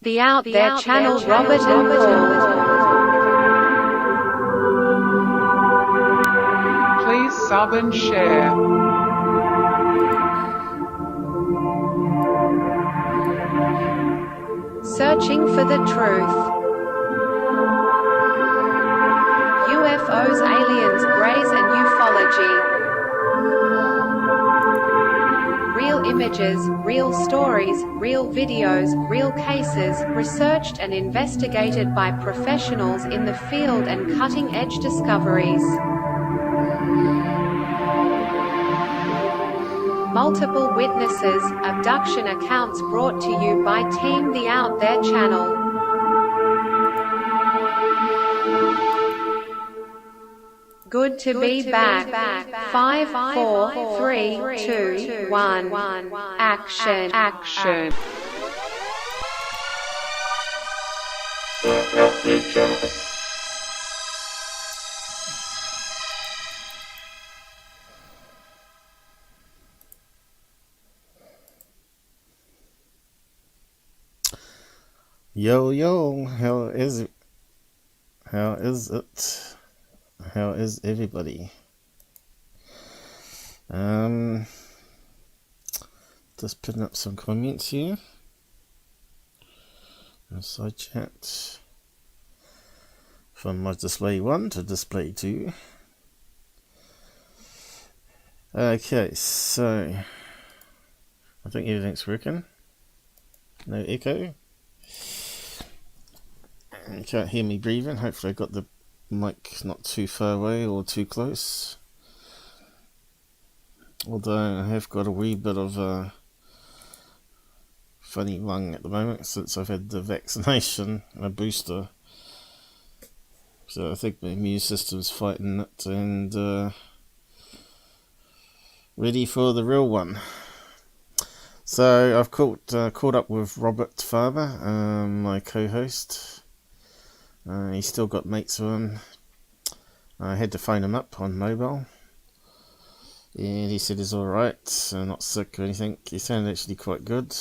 The Out There channel, Robert and Paul. Please sub and share. Searching for the truth. UFOs, aliens, greys and ufology. Real images, real stories, real videos, real cases, researched and investigated by professionals in the field and cutting-edge discoveries. Multiple witnesses, abduction accounts brought to you by Team The Out There channel. Good to be back. 5, 4, 3, 2, 1. Action. Yo, how is it? How is everybody? Just putting up some comments here. Side chat. From my display 1 to display 2. Okay, so I think everything's working. No echo. You can't hear me breathing. Hopefully I got the mic not too far away or too close. Although I have got a wee bit of a funny lung at the moment since I've had the vaccination, a booster. So I think my immune system's fighting it and ready for the real one. So I've caught up with Robert Farmer, my co-host. He's still got mates with him. I had to phone him up on mobile. And he said he's alright, not sick or anything. He sounded actually quite good.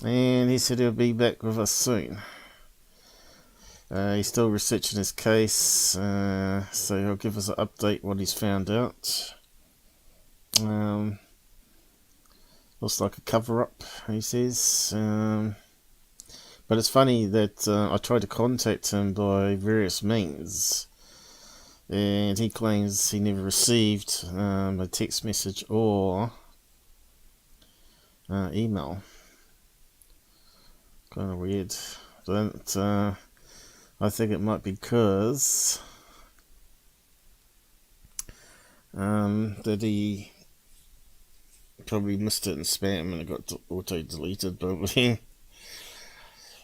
And he said he'll be back with us soon. He's still researching his case, so he'll give us an update what he's found out. Looks like a cover-up, he says. But it's funny that I tried to contact him by various means, and he claims he never received a text message or email. Kind of weird. But I think it might be because that he probably missed it in spam and it got auto-deleted, probably.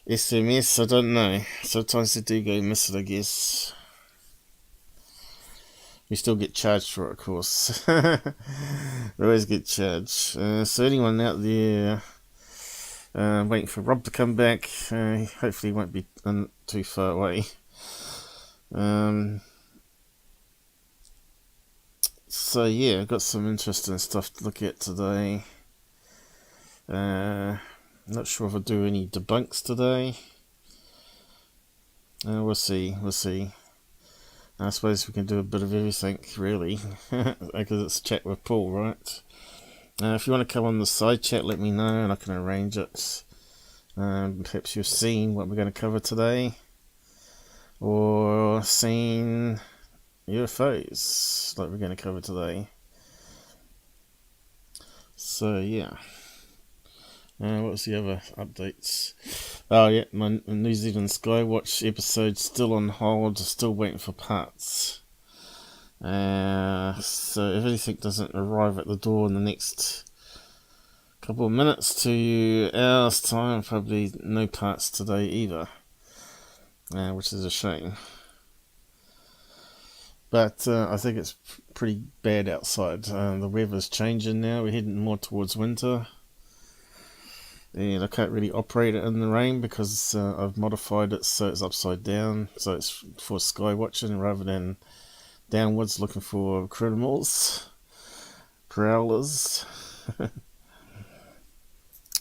SMS, I don't know. Sometimes they do go missing, I guess. We still get charged for it, of course. We always get charged. So anyone out there waiting for Rob to come back, hopefully he won't be too far away. So yeah, I've got some interesting stuff to look at today. Not sure if I'll do any debunks today. We'll see. I suppose we can do a bit of everything, really, because it's chat with Paul, right? If you want to come on the side chat, let me know and I can arrange it. Perhaps you've seen what we're going to cover today, or seen UFOs like we're going to cover today. So yeah. What's the other updates? Oh yeah, my New Zealand Skywatch episode's still on hold, still waiting for parts. So if anything doesn't arrive at the door in the next couple of minutes to hours time, probably no parts today either, which is a shame. But I think it's pretty bad outside. The weather's changing now, we're heading more towards winter. And I can't really operate it in the rain because I've modified it so it's upside down, so it's for sky watching rather than downwards looking for criminals, prowlers.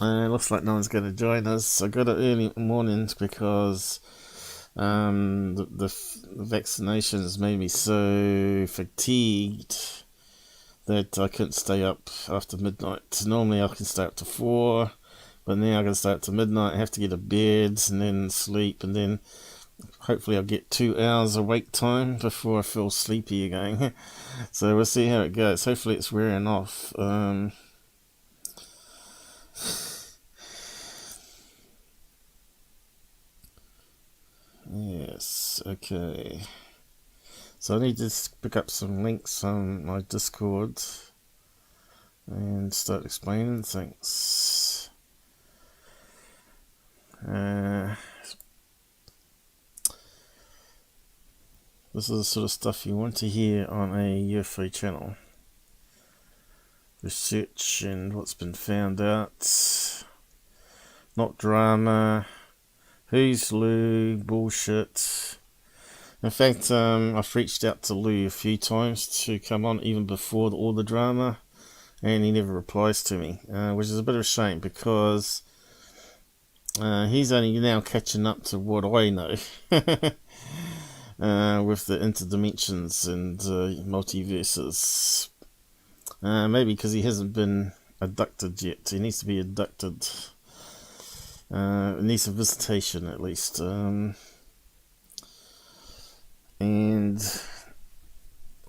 Looks like no one's going to join us. I got it early mornings because the vaccinations made me so fatigued that I couldn't stay up after midnight. Normally I can stay up to 4, but now I can stay up to midnight. I have to get to bed and then sleep, and then hopefully I'll get 2 hours awake time before I feel sleepy again. So we'll see how it goes. Hopefully it's wearing off. Yes, okay. So I need to pick up some links on my Discord and start explaining things. This is the sort of stuff you want to hear on a UFO channel. Research and what's been found out. Not drama. Who's Lou? Bullshit. In fact, I've reached out to Lou a few times to come on even before all the drama, and he never replies to me, which is a bit of a shame because he's only now catching up to what I know with the interdimensions and multiverses. Maybe because he hasn't been abducted yet. He needs to be abducted. It needs a visitation at least. And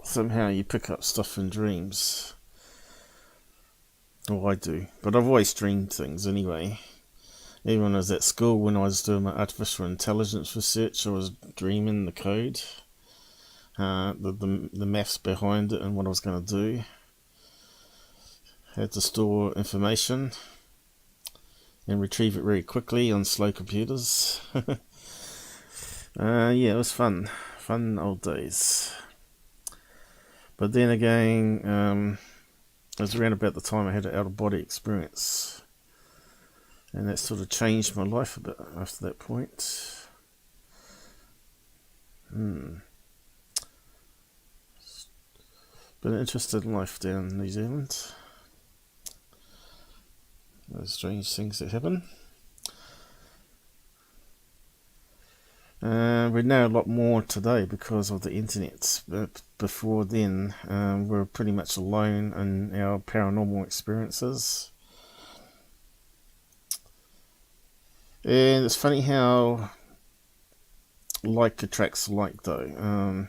somehow you pick up stuff in dreams. Well, I do. But I've always dreamed things anyway. Even when I was at school, when I was doing my artificial intelligence research, I was dreaming the code, the maths behind it and what I was going to do. Had to store information and retrieve it very quickly on slow computers. Yeah, it was fun. Fun old days. But then again, it was around about the time I had an out-of-body experience. And that sort of changed my life a bit after that point. Been interested in life down in New Zealand. Those strange things that happen. We know a lot more today because of the internet, but before then we were pretty much alone in our paranormal experiences. And it's funny how like attracts like though.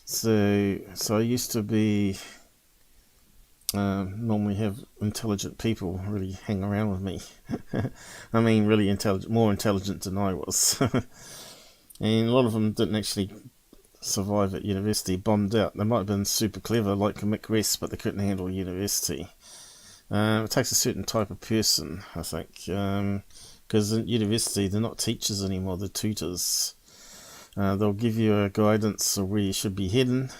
So I used to be normally have intelligent people really hang around with me. I mean really intelligent, more intelligent than I was. And a lot of them didn't actually survive at university, bombed out. They might have been super clever like Mick West, but they couldn't handle university. It takes a certain type of person, I think, because in university they're not teachers anymore, they're tutors. They'll give you a guidance of where you should be heading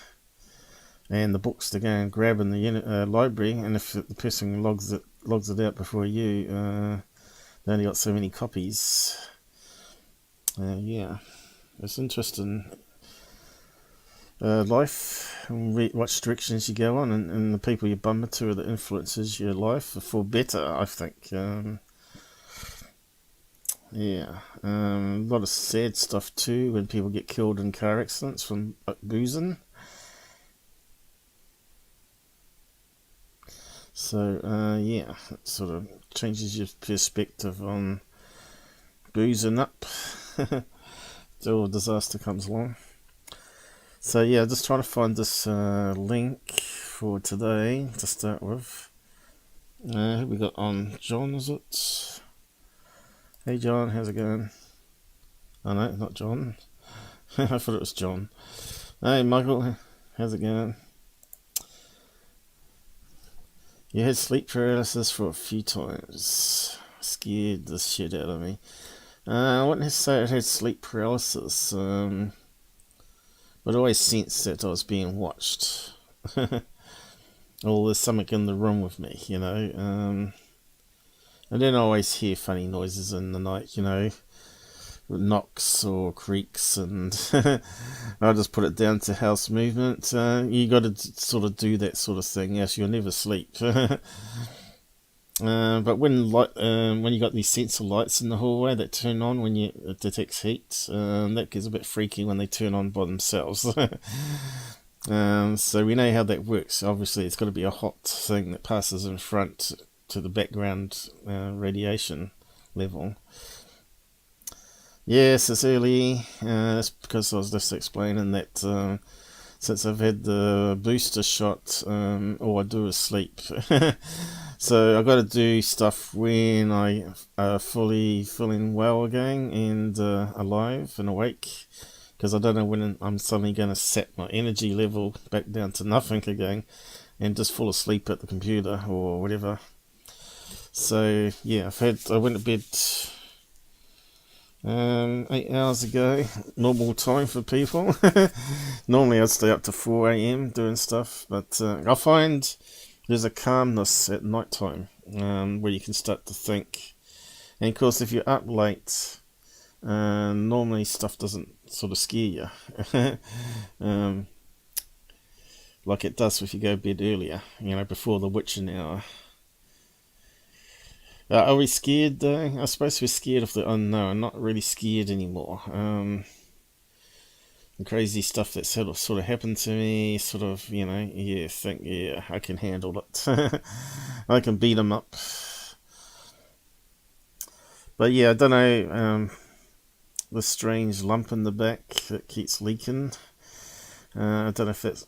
and the books to go and grab in the library, and if the person logs it out before you, they only got so many copies. Yeah, it's interesting life and which directions you go on, and the people you bump into that influences your life for better, I think. Yeah, a lot of sad stuff too when people get killed in car accidents from boozing. So yeah, it sort of changes your perspective on boozing up till a disaster comes along. So yeah, just trying to find this link for today to start with. Who we got on? John, is it? Hey John, how's it going? Oh no, not John. I thought it was John. Hey Michael, how's it going? You had sleep paralysis for a few times. Scared the shit out of me. I wouldn't say I had sleep paralysis, but I always sensed that I was being watched. Or there's something in the room with me, you know. I don't always hear funny noises in the night, you know, knocks or creaks, and I just put it down to house movement. You got to sort of do that sort of thing, else you'll never sleep. But when you got these sensor lights in the hallway that turn on when it detects heat, that gets a bit freaky when they turn on by themselves. So we know how that works. Obviously, it's got to be a hot thing that passes in front to the background radiation level. Yes, it's early. That's because I was just explaining that since I've had the booster shot, all I do is sleep. So I've got to do stuff when I fully feeling well again and alive and awake, because I don't know when I'm suddenly going to set my energy level back down to nothing again and just fall asleep at the computer or whatever. So yeah, I went to bed 8 hours ago, normal time for people. Normally I'd stay up to 4 a.m. doing stuff, but I find there's a calmness at night time where you can start to think. And of course, if you're up late, normally stuff doesn't sort of scare you. Like it does if you go to bed earlier, before the witching hour. Are we scared though? I'm supposed to be scared of the unknown. I'm not really scared anymore. The crazy stuff that sort of happened to me, I can handle it. I can beat them up. But yeah, I don't know, the strange lump in the back that keeps leaking. I don't know if that's,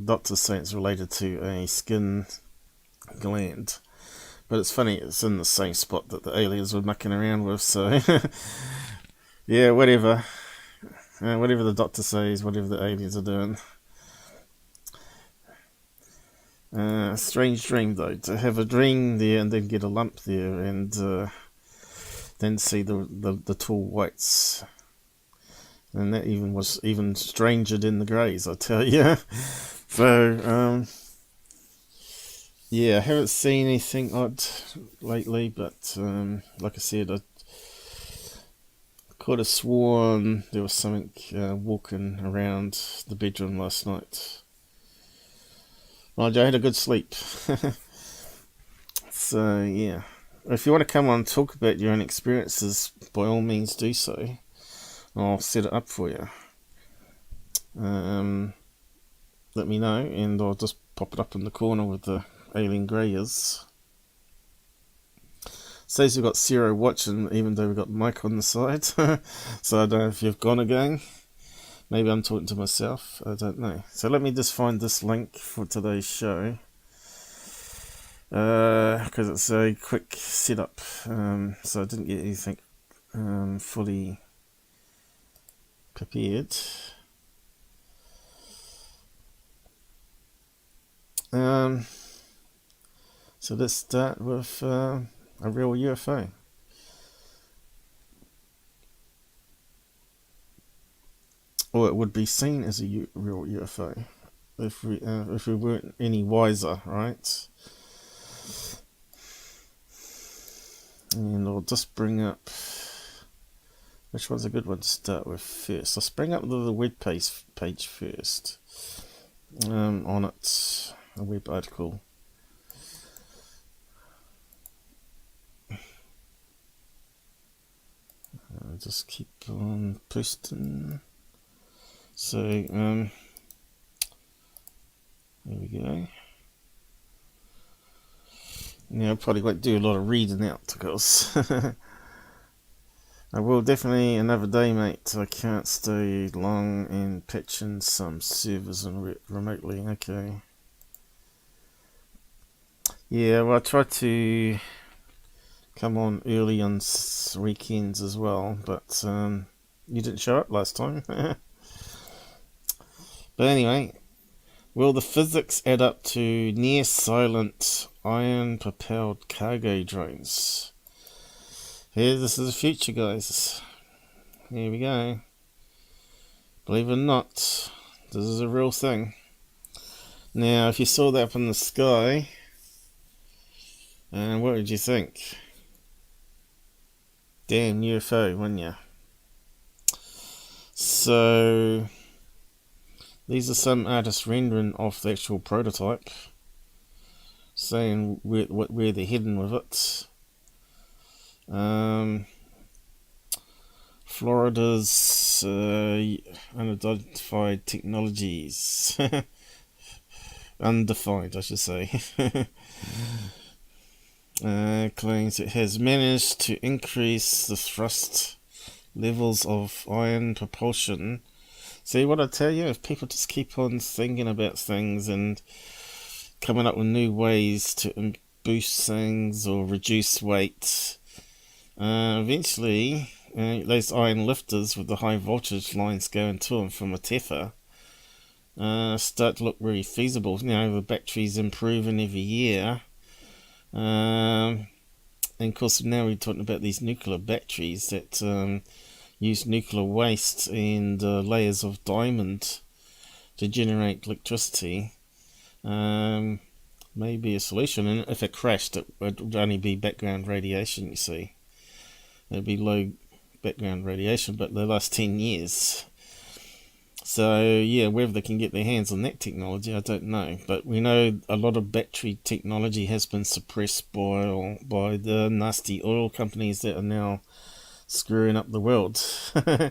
doctors say it's related to a skin gland. But it's funny, it's in the same spot that the aliens were mucking around with, so yeah, whatever. Whatever the doctor says, whatever the aliens are doing. Strange dream though, to have a dream there and then get a lump there and then see the tall whites. And that was even stranger than the greys, I tell you. So, yeah, I haven't seen anything odd lately, but like I said, I could have sworn there was something walking around the bedroom last night. Well, I had a good sleep. So, yeah. If you want to come on and talk about your own experiences, by all means do so. I'll set it up for you. Let me know, and I'll just pop it up in the corner with the alien greyers. Says we've got Zero watching, even though we've got Mike on the side. So I don't know if you've gone again. Maybe I'm talking to myself. I don't know. So let me just find this link for today's show. Because it's a quick setup. So I didn't get anything fully prepared. So let's start with a real UFO. Or it would be seen as a real UFO if we weren't any wiser, right? And I'll just bring up, which one's a good one to start with first? Let's bring up the web page first. On it, a web article. I'll just keep on posting. So, here we go. Now, I probably won't do a lot of reading out, because I will definitely another day, mate. I can't stay long in patching some servers and remotely. Okay. Yeah, well, I try to come on early on weekends as well, but you didn't show up last time. But anyway, will the physics add up to near-silent, ion-propelled cargo drones? Here, this is the future, guys. Here we go. Believe it or not, this is a real thing. Now, if you saw that up in the sky, what would you think? Damn UFO, wouldn't you? So, these are some artists rendering off the actual prototype. saying where they're heading with it. Florida's unidentified technologies. Undefined, I should say. Claims it has managed to increase the thrust levels of ion propulsion. See what I tell you? If people just keep on thinking about things and coming up with new ways to boost things or reduce weight, eventually those iron lifters with the high voltage lines going to them from a TEFA start to look very feasible. You know, the batteries improving every year. And of course now we're talking about these nuclear batteries that use nuclear waste and layers of diamond to generate electricity. Maybe a solution, and if it crashed it would only be background radiation, you see. It'd be low background radiation, but they last 10 years. So yeah, whether they can get their hands on that technology, I don't know. But we know a lot of battery technology has been suppressed by the nasty oil companies that are now screwing up the world. Now,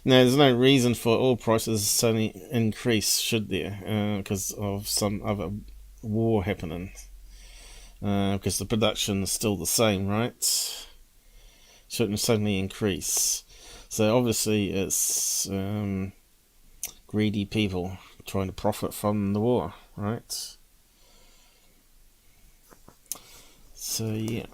there's no reason for oil prices to suddenly increase, should there? Because of some other war happening. Because the production is still the same, right? Shouldn't suddenly increase. So obviously it's greedy people trying to profit from the war, right? So yeah,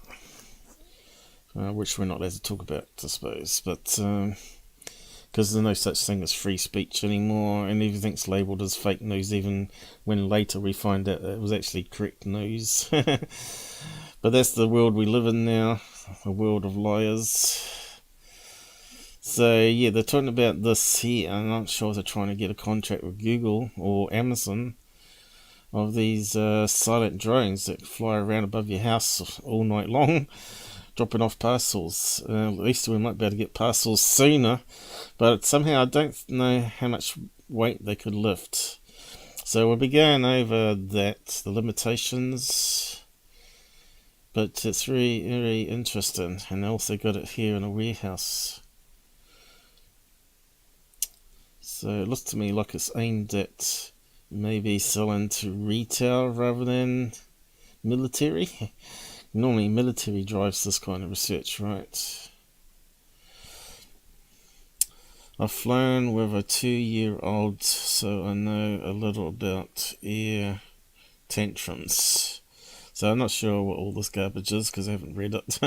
which we're not allowed to talk about, I suppose, but because there's no such thing as free speech anymore, and everything's labelled as fake news, even when later we find out that it was actually correct news. But that's the world we live in now, a world of liars. So yeah, they're talking about this here. I'm not sure if they're trying to get a contract with Google or Amazon of these silent drones that fly around above your house all night long, dropping off parcels. At least we might be able to get parcels sooner, but somehow I don't know how much weight they could lift. So we'll be going over that, the limitations, but it's very, very interesting, and I also got it here in a warehouse. So it looks to me like it's aimed at maybe selling to retail rather than military. Normally military drives this kind of research, right? I've flown with a 2-year-old, so I know a little about air tantrums. So I'm not sure what all this garbage is because I haven't read it.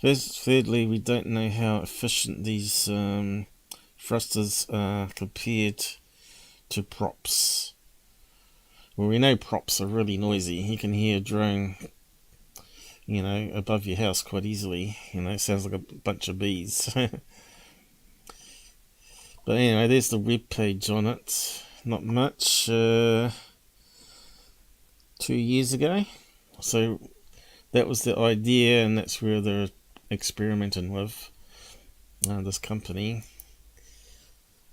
Thirdly, we don't know how efficient these thrusters are compared to props. Well, we know props are really noisy. You can hear a drone, you know, above your house quite easily. You know, it sounds like a bunch of bees. But anyway, there's the web page on it. Not much. 2 years ago. So that was the idea, and that's where they're experimenting with this company,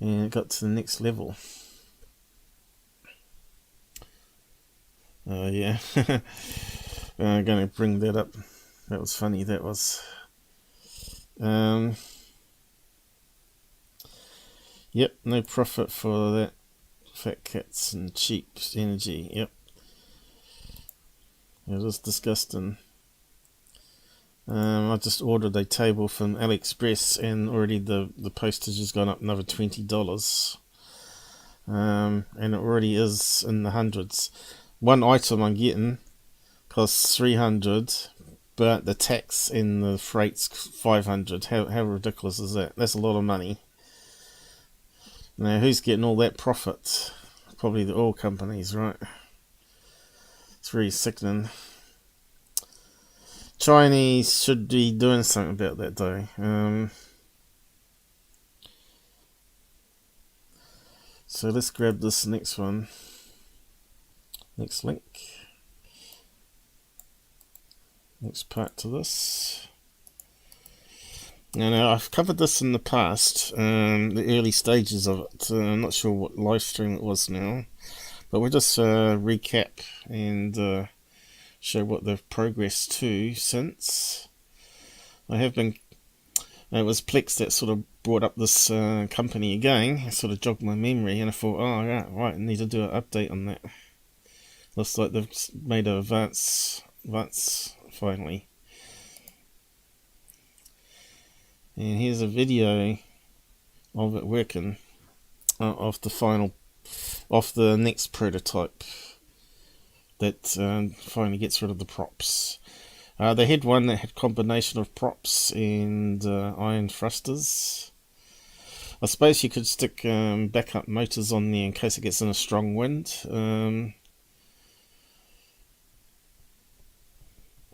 and it got to the next level. Yeah. I'm going to bring that up. That was funny, that was. Yep, no profit for that. Fat cats and cheap energy. Yep. It was disgusting. I just ordered a table from AliExpress, and already the postage has gone up another $20. And it already is in the hundreds. One item I'm getting costs $300, but the tax and the freight's $500. How ridiculous is that? That's a lot of money. Now, who's getting all that profit? Probably the oil companies, right? It's really sickening. Chinese should be doing something about that, though. So let's grab this next one. Next link. Next part to this. Now, I've covered this in the past, the early stages of it. I'm not sure what live stream it was now, But we'll just recap and show what they've progressed to since. It was Plex that sort of brought up this company again. It sort of jogged my memory, and I thought, oh yeah, right, I need to do an update on that. Looks like they've made an advance finally. And here's a video of it working, of the next prototype that finally gets rid of the props. They had one that had combination of props and iron thrusters. I suppose you could stick backup motors on there in case it gets in a strong wind.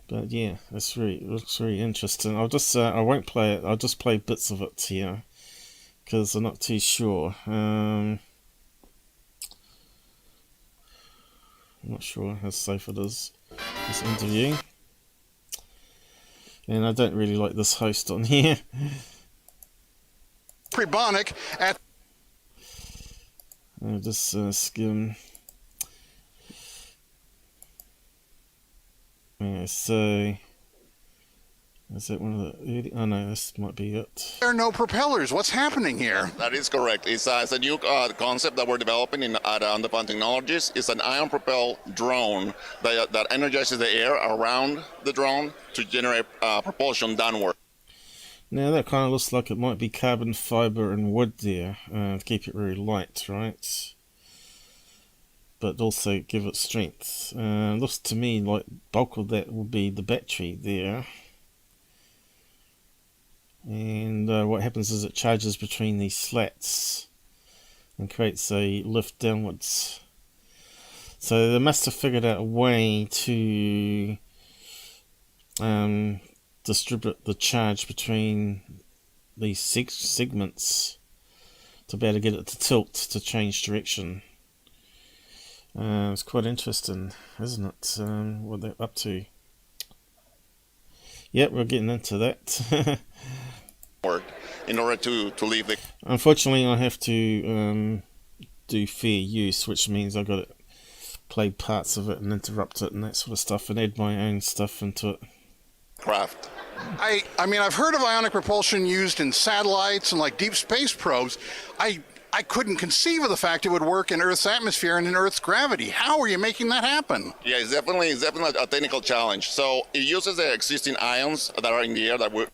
But yeah, it looks really interesting. I won't play it. I'll just play bits of it here because I'm not too sure. I'm not sure how safe it is, this interview. And I don't really like this host on here. Prebonic at. I'll just skim. Yeah, so is that one of the early? Oh no, this might be it. There are no propellers. What's happening here? That is correct. It's a new concept that we're developing at Underpun Technologies. It's an ion-propelled drone that energizes the air around the drone to generate propulsion downward. Now that kind of looks like it might be carbon fiber and wood there to keep it very light, right? But also give it strength. Looks to me like bulk of that will be the battery there. And what happens is it charges between these slats and creates a lift downwards. So they must have figured out a way to distribute the charge between these segments to be able to get it to tilt to change direction. It's quite interesting, isn't it? What they're up to. Yep, we're getting into that. In order to leave the. Unfortunately, I have to do fair use, which means I've got to play parts of it and interrupt it and that sort of stuff, and add my own stuff into it. Craft. I mean, I've heard of ionic propulsion used in satellites and like deep space probes. I couldn't conceive of the fact it would work in Earth's atmosphere and in Earth's gravity. How are you making that happen? Yeah, it's definitely a technical challenge. So it uses the existing ions that are in the air that we're.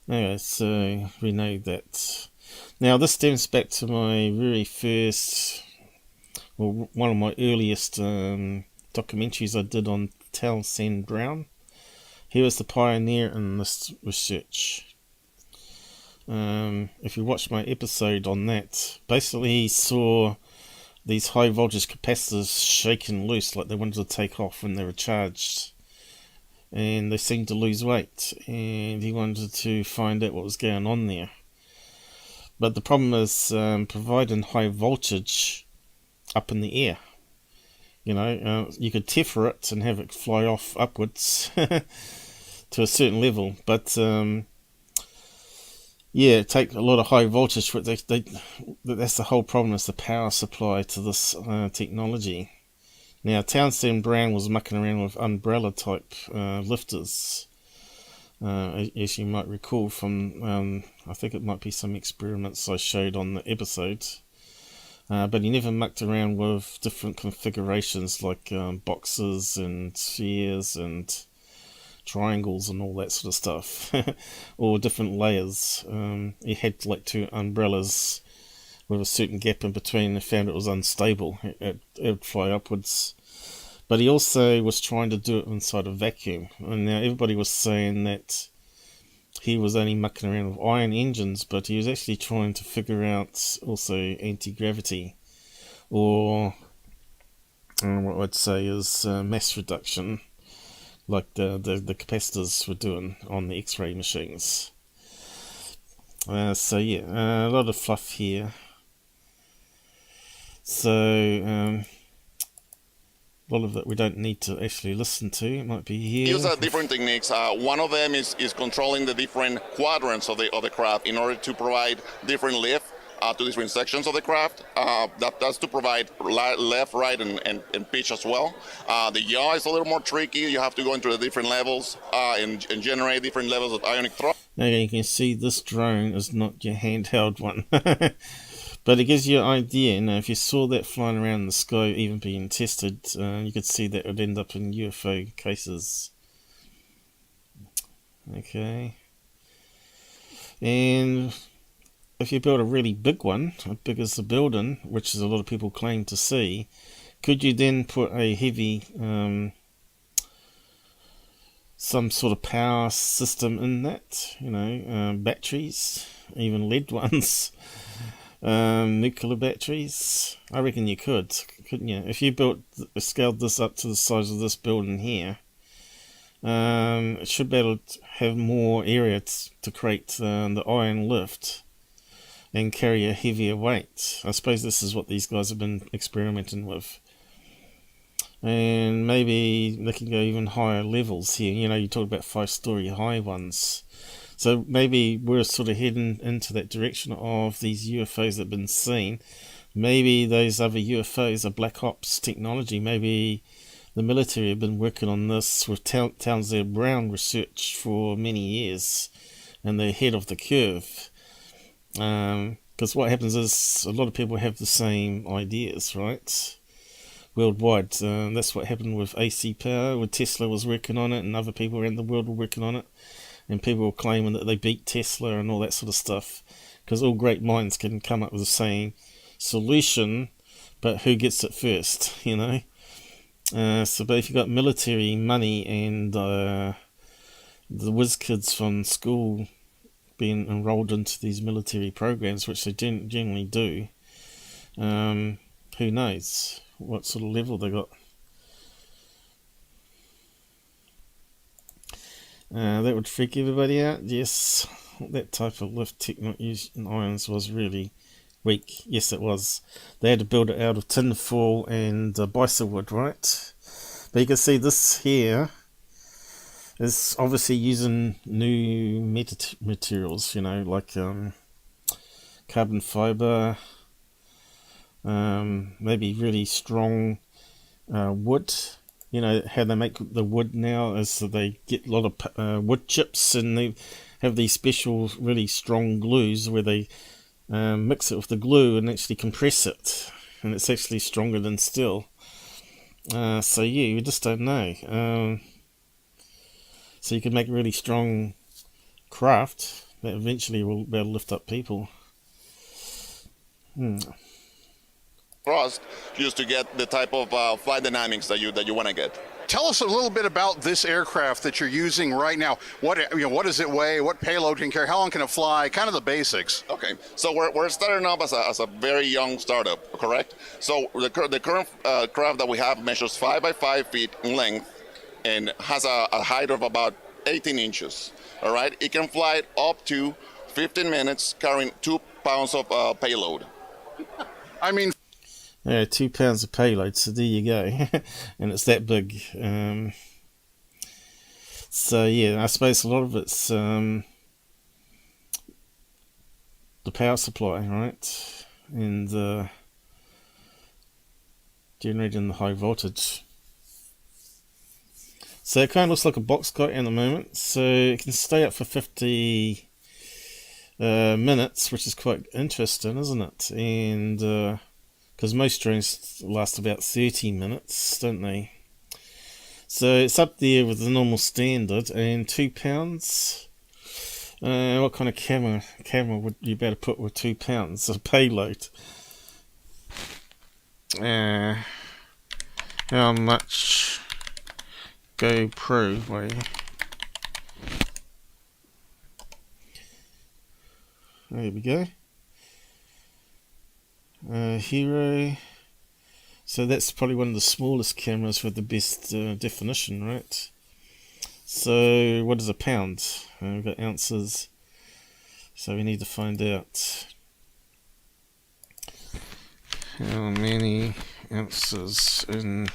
Okay, so we know that. Now this stems back to my very first, well, one of my earliest documentaries I did on Townsend Brown. He was the pioneer in this research. If you watch my episode on that, basically he saw these high voltage capacitors shaking loose like they wanted to take off when they were charged, and they seemed to lose weight, and he wanted to find out what was going on there. But the problem is providing high voltage up in the air. You know, you could temper it and have it fly off upwards to a certain level, but yeah, take a lot of high voltage. That's the whole problem, is the power supply to this technology. Now, Townsend Brown was mucking around with umbrella type lifters, as you might recall from, I think it might be some experiments I showed on the episode. But he never mucked around with different configurations like boxes and spheres and triangles and all that sort of stuff, or different layers. He had like two umbrellas with a certain gap in between and found it was unstable. It would fly upwards. But he also was trying to do it inside a vacuum. And now everybody was saying that he was only mucking around with iron engines, but he was actually trying to figure out also anti-gravity, or what I'd say is mass reduction, like the capacitors were doing on the X-ray machines. So yeah, a lot of fluff here. So a lot of that we don't need to actually listen to. It might be here. Use different techniques. One of them is controlling the different quadrants of the craft in order to provide different lift to different sections of the craft. That's to provide left, right, and pitch as well. The yaw is a little more tricky. You have to go into the different levels and generate different levels of ionic thrust. Now you can see this drone is not your handheld one. But it gives you an idea. You know, if you saw that flying around the sky, even being tested, you could see that it would end up in UFO cases. Okay. And if you build a really big one, as big as the building, which is a lot of people claim to see, could you then put a heavy, some sort of power system in that? You know, batteries, even lead ones, nuclear batteries. I reckon you could, couldn't you? If you scaled this up to the size of this building here, it should be able to have more area to create the ion lift and carry a heavier weight. I suppose this is what these guys have been experimenting with. And maybe they can go even higher levels here. You know, you talk about 5-story high ones. So maybe we're sort of heading into that direction of these UFOs that have been seen. Maybe those other UFOs are black ops technology. Maybe the military have been working on this with Townsend Brown research for many years, and they're ahead of the curve. Because what happens is a lot of people have the same ideas, right? Worldwide. That's what happened with AC power, when Tesla was working on it, and other people around the world were working on it, and people were claiming that they beat Tesla and all that sort of stuff. Because all great minds can come up with the same solution, but who gets it first, you know? But if you've got military money and the whiz kids from school being enrolled into these military programs, which they generally do, who knows what sort of level they got. That would freak everybody out. Yes, that type of lift technology in ions was really weak. Yes, it was. They had to build it out of tin foil and balsa wood, right? But you can see this here is obviously using new materials, you know, like carbon fiber, maybe really strong wood. You know how they make the wood now is so they get a lot of wood chips, and they have these special really strong glues where they mix it with the glue and actually compress it, and it's actually stronger than steel. So yeah, you just don't know. So you can make really strong craft that eventually will be able to lift up people. Thrust used to get the type of flight dynamics that you want to get. Tell us a little bit about this aircraft that you're using right now. What does it weigh? What payload can it carry? How long can it fly? Kind of the basics. Okay, so we're starting up as a very young startup, correct? So the current craft that we have measures 5 by 5 feet in length and has a height of about 18 inches. All right, it can fly up to 15 minutes, carrying 2 pounds of payload. I mean, yeah, 2 pounds of payload, so there you go. And it's that big. So yeah, I suppose a lot of it's the power supply, right? And generating the high voltage. So it kind of looks like a box kite at the moment. So it can stay up for 50 minutes, which is quite interesting, isn't it? And because most drones last about 30 minutes, don't they? So it's up there with the normal standard. And 2 pounds. What kind of camera would you better put with 2 pounds of payload? How much GoPro weigh? There we go. Hero. So that's probably one of the smallest cameras with the best definition, right? So what is a pound? We've got ounces. So we need to find out how many ounces in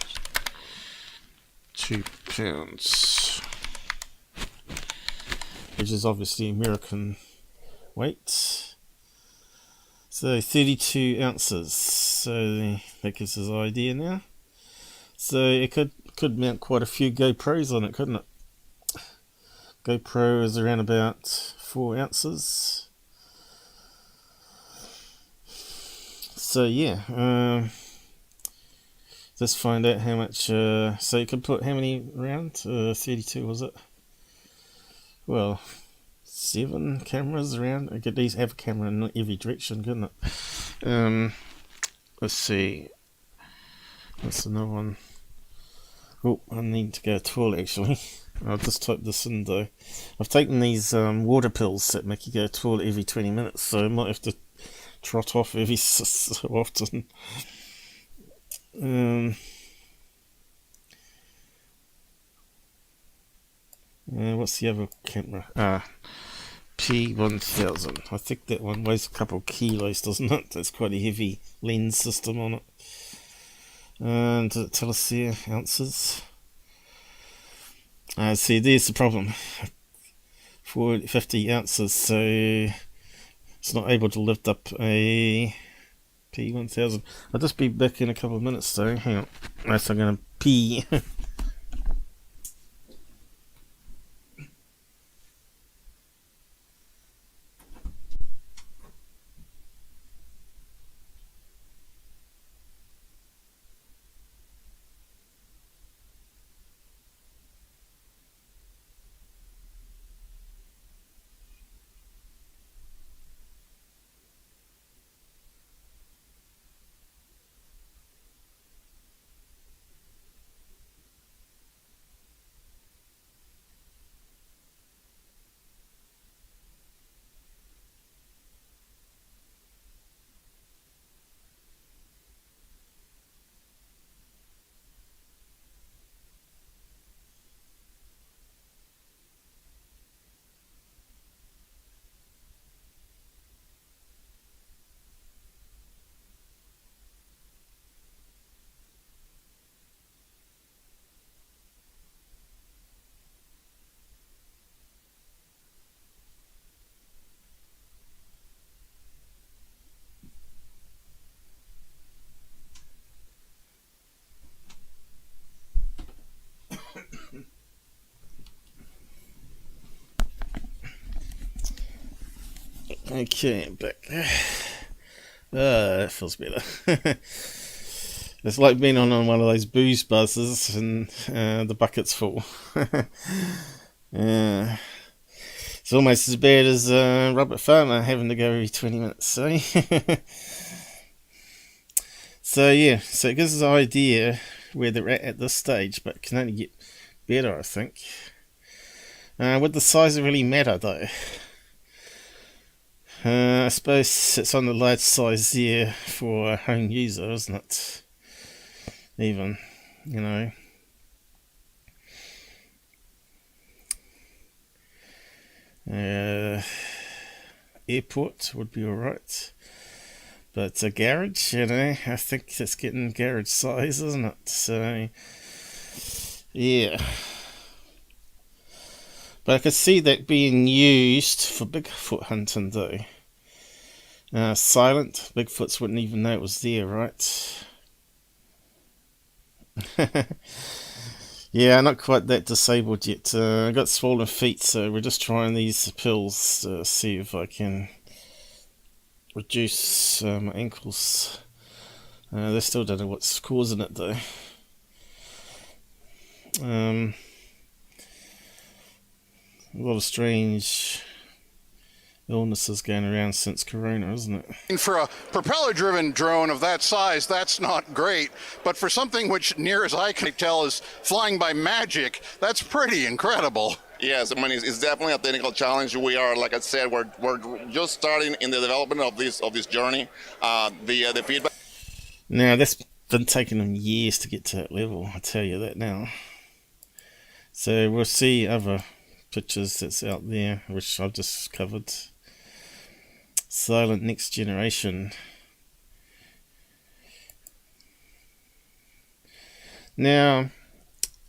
2 pounds, which is obviously American weight. So 32 ounces. So that gives us an idea now. So it could mount quite a few GoPros on it, couldn't it? GoPro is around about 4 ounces. So yeah, let's find out how much. So you could put how many round? 32 was it? Well, 7 cameras around. I could have a camera in every direction, couldn't it? Let's see. That's another one. Oh, I need to go to the toilet actually. I'll just type this in though. I've taken these water pills that make you go to the toilet every 20 minutes, so I might have to trot off every so often. What's the other camera? P1000. I think that one weighs a couple of kilos, doesn't it? That's quite a heavy lens system on it. And does it tell us here ounces? See, there's the problem. 50 ounces, so it's not able to lift up a P1000. I'll just be back in a couple of minutes though. Hang on. Unless I'm going to pee. Okay, I'm back. That feels better. It's like being on one of those booze buses and the bucket's full. It's almost as bad as Robert Farmer having to go every 20 minutes. So, so yeah, so it gives us an idea where they're at this stage, but can only get better, I think. Would the size really matter though? I suppose it's on the large size there for a home user, isn't it? Even, you know. Airport would be alright. But a garage, you know, I think it's getting garage size, isn't it? So, yeah. But I could see that being used for Bigfoot hunting though. Silent, Bigfoots wouldn't even know it was there, right? Yeah, not quite that disabled yet. I got swollen feet, so we're just trying these pills to see if I can reduce my ankles. They still don't know what's causing it though. A lot of strange illnesses going around since Corona, isn't it? And for a propeller-driven drone of that size, that's not great. But for something which, near as I can tell, is flying by magic, that's pretty incredible. Yes, I mean it's definitely a technical challenge. We are, like I said, we're just starting in the development of this journey. The feedback. Now that's been taking them years to get to that level. I tell you that now. So we'll see other pictures that's out there, which I've just covered. Silent next generation. Now,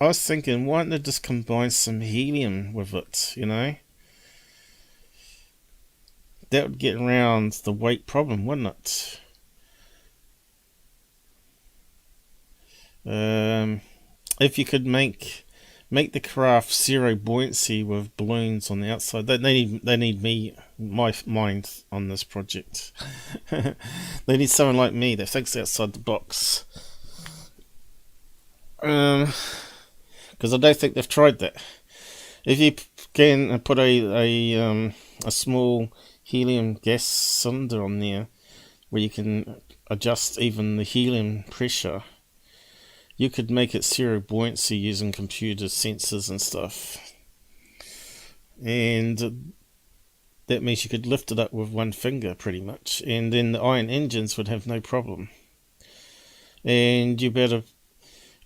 I was thinking, why don't they just combine some helium with it, you know? that would get around the weight problem, wouldn't it? If you could make the craft zero buoyancy with balloons on the outside, they need my mind on this project. They need someone like me that thinks outside the box. Because I don't think they've tried that. If you can put a small helium gas cylinder on there, where you can adjust even the helium pressure, you could make it zero buoyancy using computer sensors and stuff. And that means you could lift it up with one finger pretty much, and then the iron engines would have no problem. And you better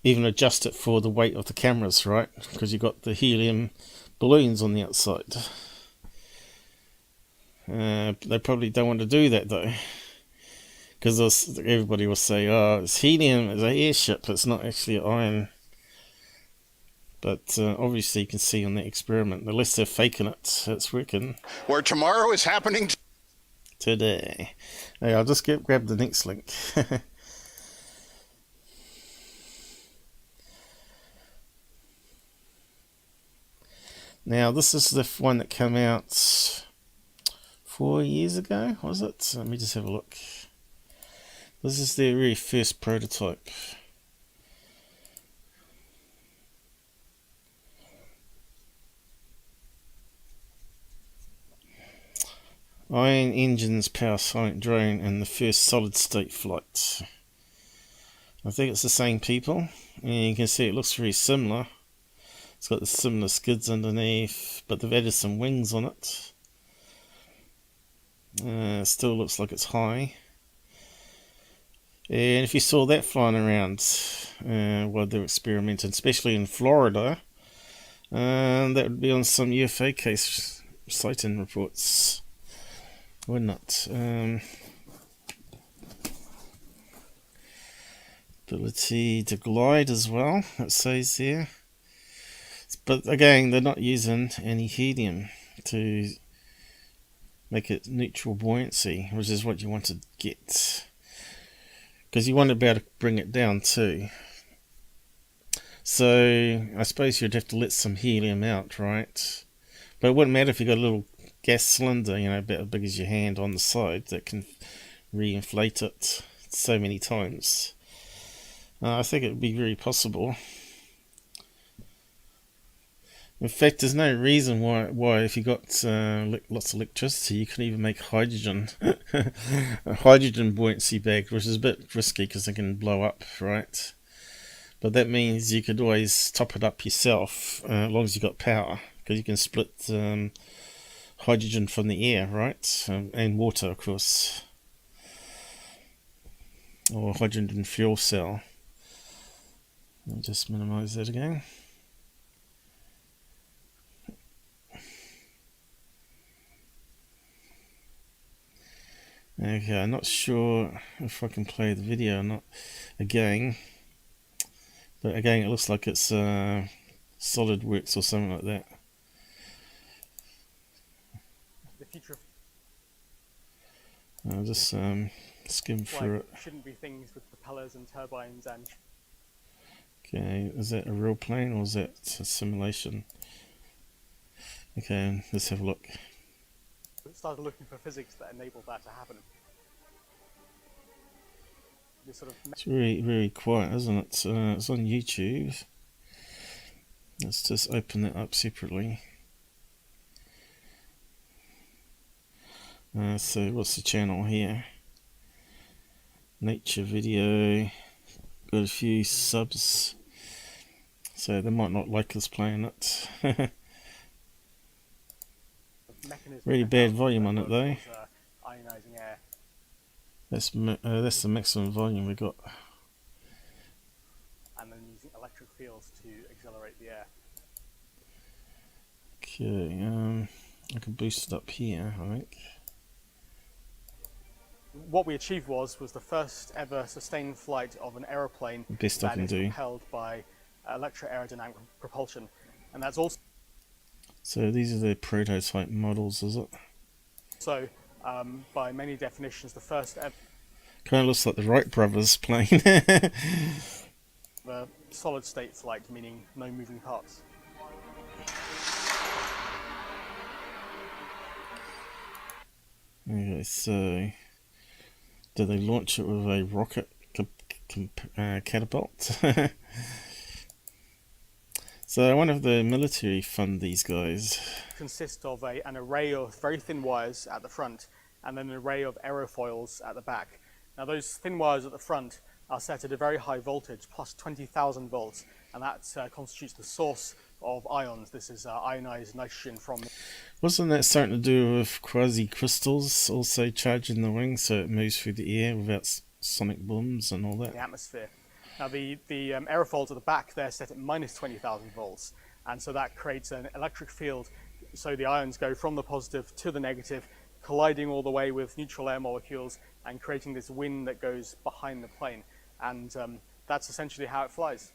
even adjust it for the weight of the cameras, right? Because you've got the helium balloons on the outside. They probably don't want to do that though, because everybody will say, oh, it's helium, it's an airship, it's not actually iron. But obviously you can see on that experiment, unless they're faking it, it's working. Where tomorrow is happening today. Hey, I'll just grab the next link. Now, this is the one that came out 4 years ago, was it? Let me just have a look. This is their very first prototype. Iron engines power sonic drone and the first solid state flight. I think it's the same people, and you can see it looks very similar. It's got the similar skids underneath, but they've added some wings on it. Still looks like it's high. And if you saw that flying around while they're experimenting, especially in Florida, that would be on some UFO case sighting reports, wouldn't it? Ability to glide as well, it says there. But again, they're not using any helium to make it neutral buoyancy, which is what you want to get. Because you want to be able to bring it down too. So I suppose you'd have to let some helium out, right? But it wouldn't matter if you got a little gas cylinder, you know, about as big as your hand on the side that can re-inflate it so many times. I think it would be very possible. In fact, there's no reason why if you got lots of electricity, you can even make hydrogen, a hydrogen buoyancy bag, which is a bit risky because they can blow up, right? But that means you could always top it up yourself, as long as you got power, because you can split hydrogen from the air, right? And water, of course, or hydrogen fuel cell. Let me just minimize that again. Okay, I'm not sure if I can play the video or not again, but again it looks like it's SolidWorks or something like that. The future of I'll just skim through it. Shouldn't be things with propellers and turbines and... Okay, is that a real plane or is that a simulation? Okay, let's have a look. Started looking for physics that enable that to happen. This sort of it's very, very quiet, isn't it? It's on YouTube. Let's just open it up separately. So what's the channel here? Nature video. Got a few subs. So they might not like us playing it. Really bad volume on it though. Ionizing air. That's the maximum volume we got. And then using electric fields to accelerate the air. Okay, I can boost it up here, I think. What we achieved was the first ever sustained flight of an aeroplane Best I can do. propelled by electroaerodynamic propulsion, and that's also. So these are the prototype models, is it? So by many definitions, the first ever Kind of looks like the Wright brothers plane. solid state flight, meaning no moving parts. Okay, so did they launch it with a rocket catapult? So I wonder if the military fund these guys. Consist of an array of very thin wires at the front and then an array of aerofoils at the back. Now those thin wires at the front are set at a very high voltage, plus 20,000 volts, and that constitutes the source of ions. This is ionized nitrogen from... Wasn't that starting to do with quasi-crystals also charging the wings so it moves through the air without sonic booms and all that? the atmosphere. Now the aerofoils at the back, they're set at minus 20,000 volts, and so that creates an electric field, so the ions go from the positive to the negative, colliding all the way with neutral air molecules and creating this wind that goes behind the plane, and that's essentially how it flies.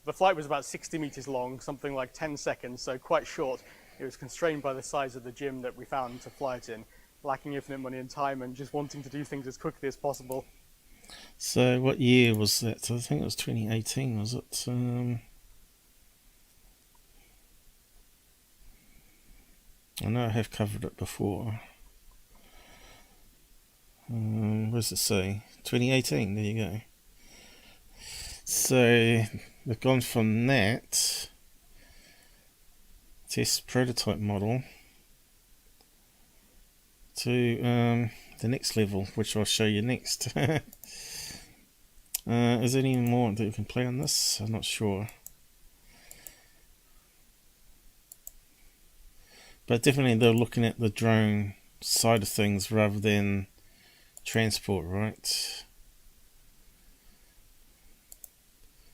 The flight was about 60 meters long, something like 10 seconds, so quite short. It was constrained by the size of the gym that we found to fly it in, lacking infinite money and time and just wanting to do things as quickly as possible. So what year was that? I think it was 2018, was it? I know I have covered it before. What does it say? 2018, there you go. So we've gone from that test prototype model to the next level, which I'll show you next. Is there any more that you can play on this? I'm not sure. But definitely they're looking at the drone side of things rather than transport, right?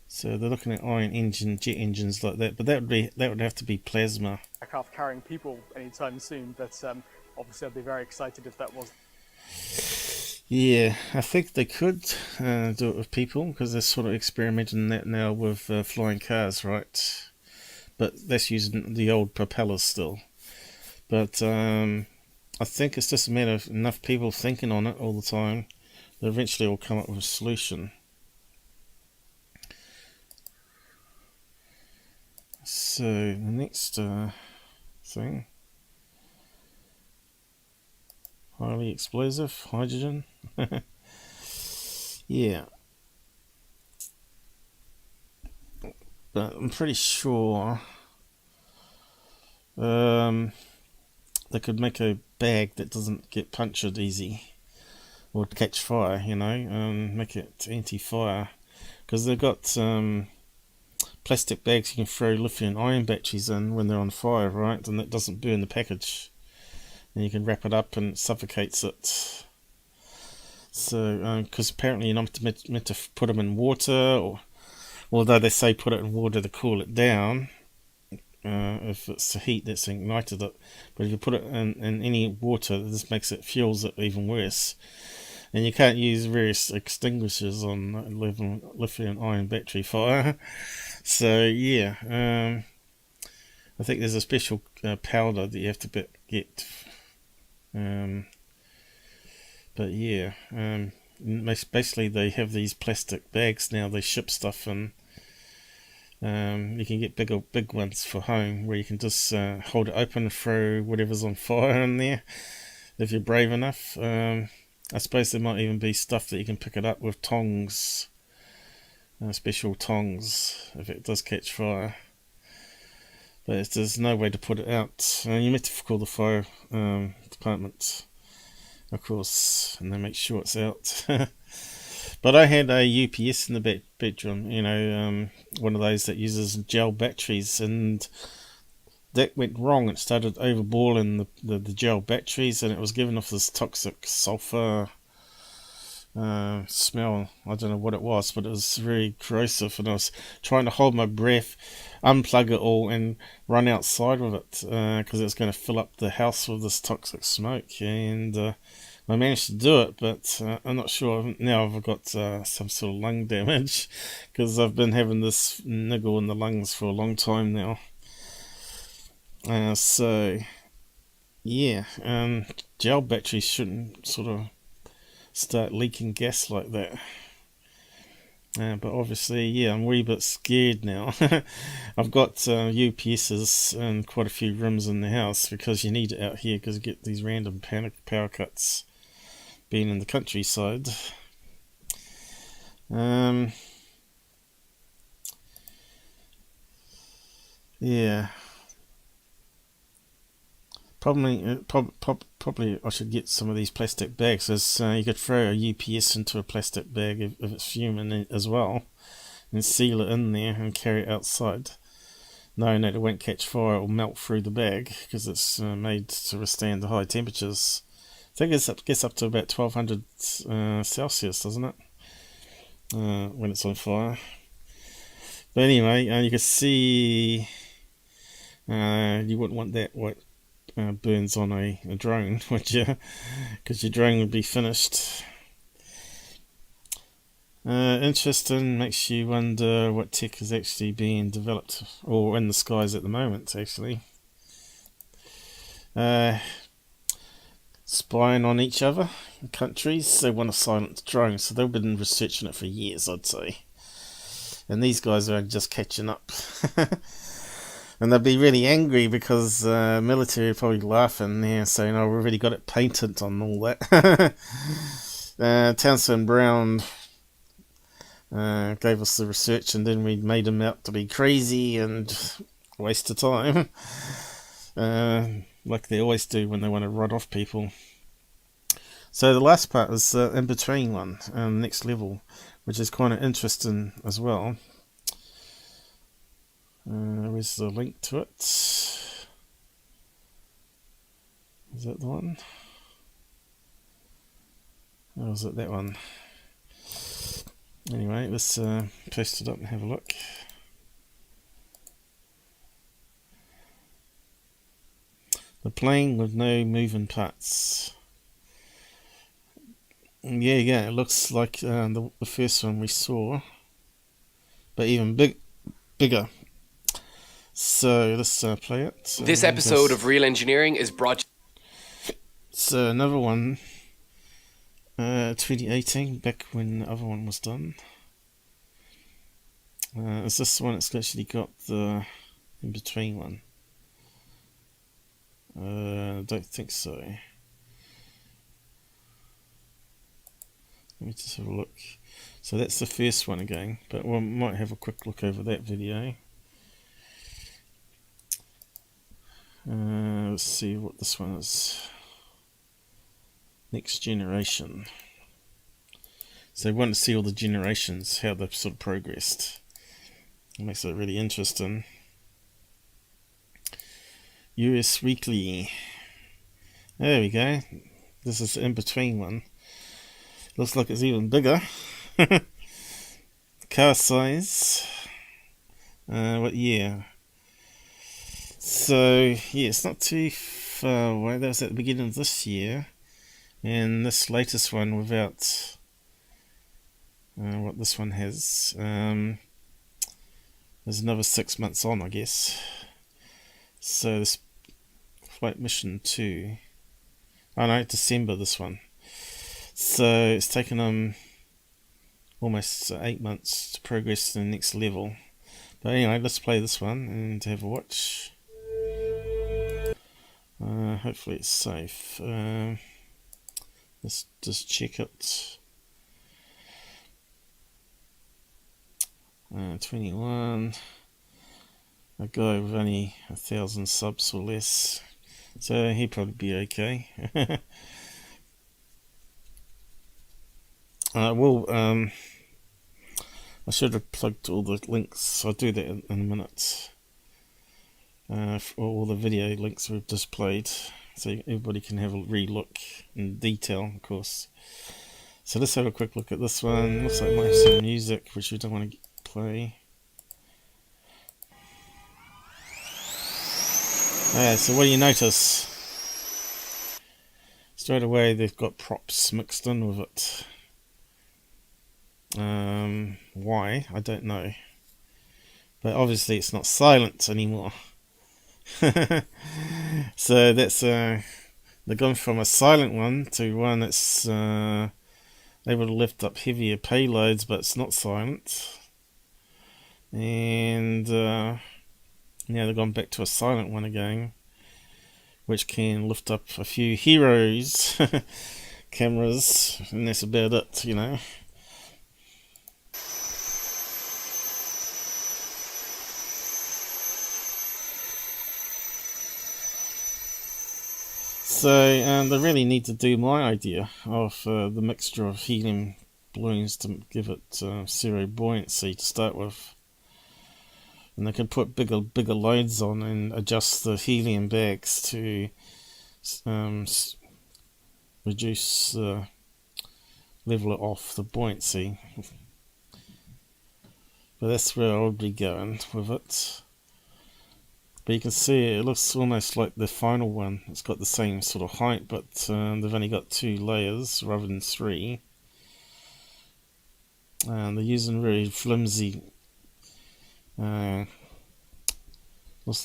So they're looking at ion engine, jet engines like that, but that would have to be plasma. Aircraft carrying people anytime soon, but obviously I'd be very excited if that was. Yeah, I think they could do it with people because they're sort of experimenting that now with flying cars, right? But that's using the old propellers still. But I think it's just a matter of enough people thinking on it all the time that eventually will come up with a solution. So the next thing, highly explosive hydrogen. Yeah, but I'm pretty sure they could make a bag that doesn't get punctured easy or catch fire, you know, make it anti-fire, because they've got plastic bags you can throw lithium-ion batteries in when they're on fire, right? And that doesn't burn the package. And you can wrap it up and it suffocates it. So, because apparently you're not meant to put them in water, or although they say put it in water to cool it down, if it's the heat that's ignited it. But if you put it in any water, this makes it, fuels it even worse. And you can't use various extinguishers on lithium-ion battery fire. So yeah, I think there's a special powder that you have to get. But yeah, basically they have these plastic bags now. They ship stuff in. You can get big ones for home where you can just hold it open and throw whatever's on fire in there if you're brave enough. I suppose there might even be stuff that you can pick it up with tongs, special tongs, if it does catch fire. But there's no way to put it out. You have to call the fire department, of course, and they make sure it's out. But I had a UPS in the bedroom, you know, one of those that uses gel batteries, and that went wrong. It started overballing the gel batteries, and it was giving off this toxic sulfur smell. I don't know what it was, but it was very corrosive, and I was trying to hold my breath, unplug it all, and run outside with it because it was going to fill up the house with this toxic smoke. And I managed to do it, but I'm not sure now if I've got some sort of lung damage because I've been having this niggle in the lungs for a long time now. So yeah, gel batteries shouldn't sort of start leaking gas like that. But obviously, yeah, I'm a wee bit scared now. I've got UPSs in quite a few rooms in the house because you need it out here because you get these random power cuts being in the countryside. Yeah. Probably I should get some of these plastic bags, as you could throw a UPS into a plastic bag if it's human as well, and seal it in there and carry it outside, knowing that it won't catch fire or melt through the bag because it's made to withstand the high temperatures. I think it gets up to about 1200 Celsius, doesn't it? When it's on fire. But anyway, you can see you wouldn't want that burns on a drone, would you? Because your drone would be finished. Interesting, makes you wonder what tech is actually being developed or in the skies at the moment, actually. Spying on each other in countries. They want to silence drones, so they've been researching it for years, I'd say. And these guys are just catching up. And they'd be really angry because military are probably laughing there, saying, "Oh, we've already got it patent on all that." Townsend Brown gave us the research, and then we made him out to be crazy and a waste of time, like they always do when they want to run off people. So the last part is the in-between one, next level, which is kind of interesting as well. Where's the link to it? Is that the one? Or is it that one? Anyway, let's post it up and have a look. The plane with no moving parts. Yeah, it looks like the first one we saw, but even bigger. So let's play it. This episode of Real Engineering is brought. So another one, 2018, back when the other one was done. Is this one? It's actually got the in-between one. I don't think so. Let me just have a look. So that's the first one again, but we might have a quick look over that video. Let's see what this one is. Next generation. So we want to see all the generations, how they've sort of progressed. It makes it really interesting. US Weekly. There we go. This is the in-between one. Looks like it's even bigger. Car size. What year? So, yeah, it's not too far away. That was at the beginning of this year. And this latest one without what this one has. There's another 6 months on, I guess. So this Flight Mission 2. Oh no, December this one. So it's taken them almost 8 months to progress to the next level. But anyway, let's play this one and have a watch. Hopefully it's safe. Let's just check it. 21. A guy with only 1,000 subs or less, so he'd probably be okay. I should have plugged all the links. I'll do that in a minute. For all the video links we've just played, so everybody can have a re-look in detail, of course. So let's have a quick look at this one. Looks like it might have some music, which we don't want to play. So what do you notice? Straight away they've got props mixed in with it. Why? I don't know. But obviously it's not silent anymore. So that's they've gone from a silent one to one that's able to lift up heavier payloads, but it's not silent. And now they've gone back to a silent one again, which can lift up a few heroes cameras, and that's about it, you know. So they really need to do my idea of the mixture of helium balloons to give it zero buoyancy to start with. And they can put bigger loads on and adjust the helium bags to reduce level it off the buoyancy. But that's where I would be going with it. But you can see it looks almost like the final one. It's got the same sort of height, but they've only got 2 layers rather than 3. And they're using very flimsy, looks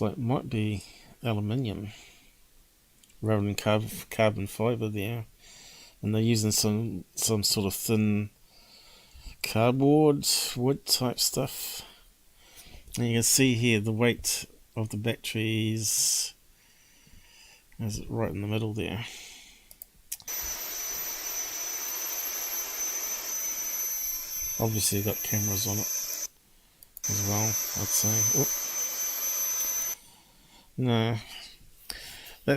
like it might be aluminium rather than carbon fibre there. And they're using some sort of thin cardboard, wood type stuff. And you can see here the weight of the batteries is right in the middle there. Obviously got cameras on it as well, I'd say. No,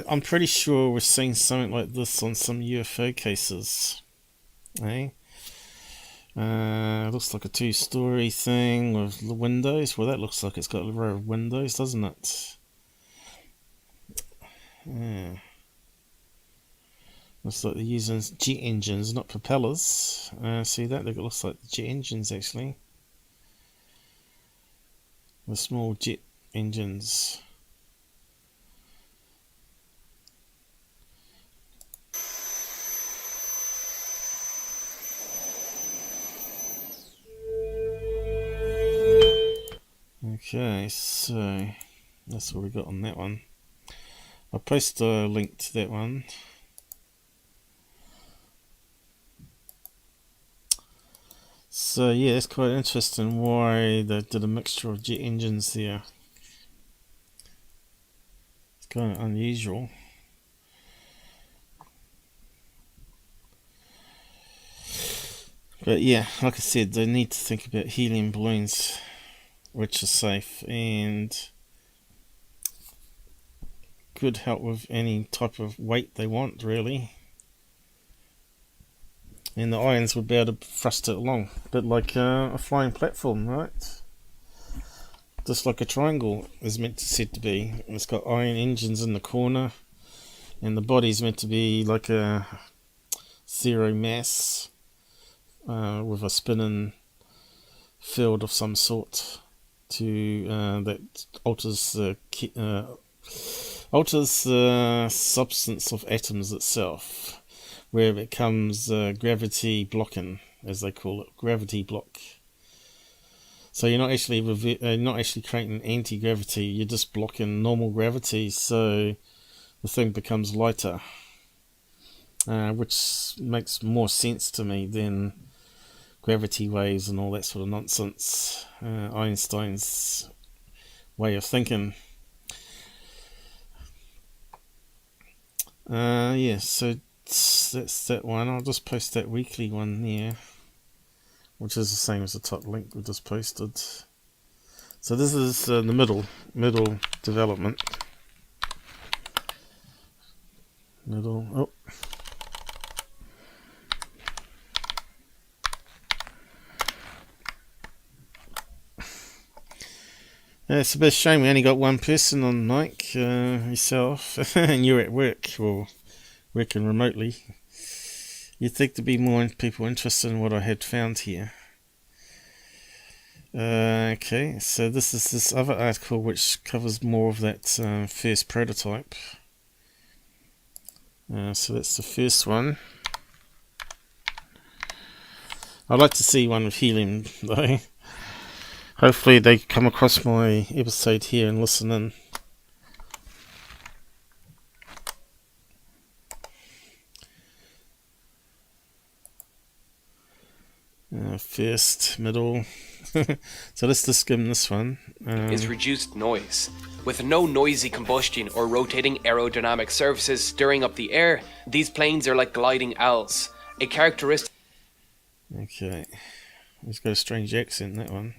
I'm pretty sure we're seeing something like this on some UFO cases. Eh? Looks like a 2-story thing with the windows. Well, that looks like it's got a row of windows, doesn't it? Yeah. Looks like they're using jet engines, not propellers. See that? It looks like jet engines actually. The small jet engines. Okay, so that's what we got on that one. I'll post a link to that one. So yeah, it's quite interesting why they did a mixture of jet engines there. It's kind of unusual. But yeah, like I said, they need to think about helium balloons, which are safe and could help with any type of weight they want, really. And the ions would be able to thrust it along, a bit like a flying platform, right? Just like a triangle is said to be. It's got iron engines in the corner, and the body's meant to be like a zero mass with a spinning field of some sort to that alters the substance of atoms itself, where it becomes gravity blocking, as they call it, gravity block. So you're not actually creating anti-gravity, you're just blocking normal gravity, so the thing becomes lighter, which makes more sense to me than gravity waves and all that sort of nonsense. Einstein's way of thinking. Yeah, so that's that one. I'll just post that weekly one there, which is the same as the top link we just posted. So this is the middle development. Oh. It's a bit of a shame we only got one person on mic, yourself, and you're at work or working remotely. You'd think there'd be more people interested in what I had found here. Okay, so this is this other article which covers more of that first prototype. So that's the first one. I'd like to see one with helium though. Hopefully they come across my episode here and listen in. First, middle. So let's just skim this one. Is reduced noise. With no noisy combustion or rotating aerodynamic surfaces stirring up the air, these planes are like gliding owls. A characteristic Okay. It's got a strange accent, that one.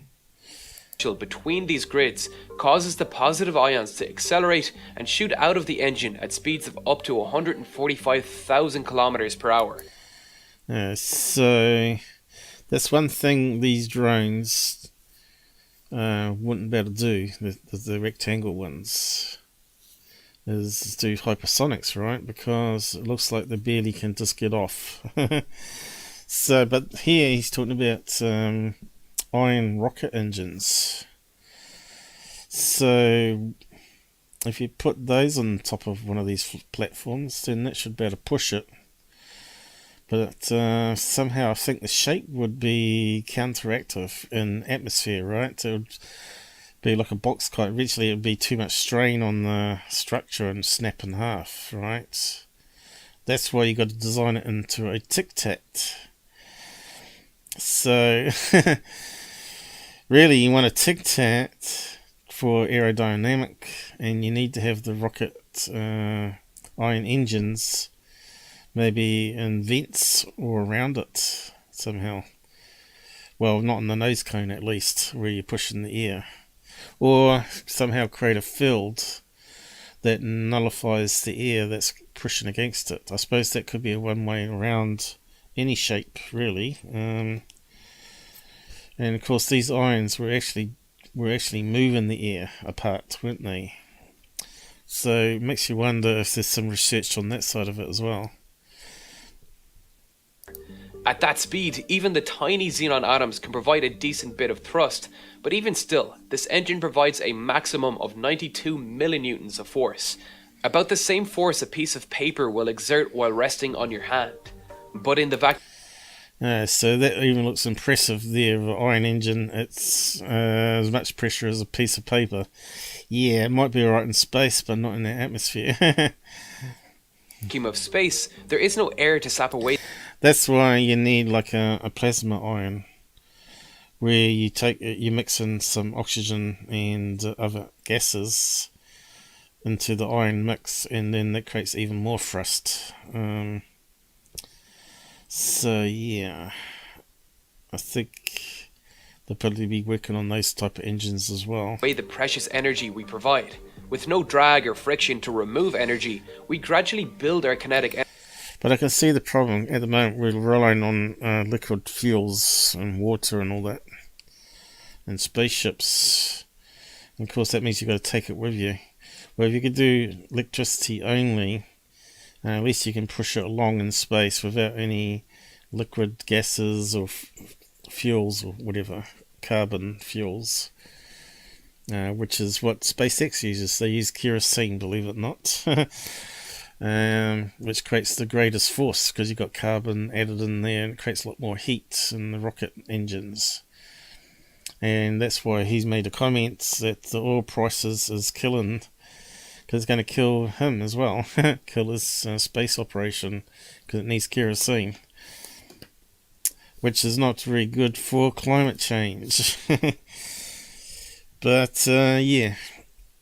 between these grids causes the positive ions to accelerate and shoot out of the engine at speeds of up to 145,000 kilometers per hour. So that's one thing these drones wouldn't be able to do, the rectangle ones, is do hypersonics, right? Because it looks like they barely can just get off. So, but here he's talking about iron rocket engines. So if you put those on top of one of these platforms, then that should be able to push it. But somehow I think the shape would be counteractive in atmosphere, right? It would be like a box kite. Eventually it would be too much strain on the structure and snap in half, right? That's why you got to design it into a tic-tac. So really you want a tic-tac for aerodynamic, and you need to have the rocket iron engines maybe in vents or around it somehow. Well, not in the nose cone at least, where you're pushing the air. Or somehow create a field that nullifies the air that's pushing against it. I suppose that could be a one way around any shape, really. And of course these irons were actually moving the air apart, weren't they? So it makes you wonder if there's some research on that side of it as well. At that speed, even the tiny xenon atoms can provide a decent bit of thrust, but even still, this engine provides a maximum of 92 millinewtons of force, about the same force a piece of paper will exert while resting on your hand. But in the vacuum... So that even looks impressive there, the iron engine. It's as much pressure as a piece of paper. Yeah, it might be alright in space, but not in the atmosphere. vacuum of space, there is no air to sap away. That's why you need like a plasma ion, where you mix in some oxygen and other gases into the iron mix, and then that creates even more thrust. So yeah, I think they'll probably be working on those type of engines as well. The precious energy we provide. With no drag or friction to remove energy, we gradually build our kinetic energy. But I can see the problem. At the moment we're relying on liquid fuels and water and all that, and spaceships. And of course that means you've got to take it with you. Well, if you could do electricity only, at least you can push it along in space without any liquid gases or fuels or whatever, carbon fuels, which is what SpaceX uses. They use kerosene, believe it or not, which creates the greatest force because you've got carbon added in there, and it creates a lot more heat in the rocket engines. And that's why he's made a comment that the oil prices is killing, because it's going to kill him as well, kill his space operation, because it needs kerosene, which is not very good for climate change. But yeah,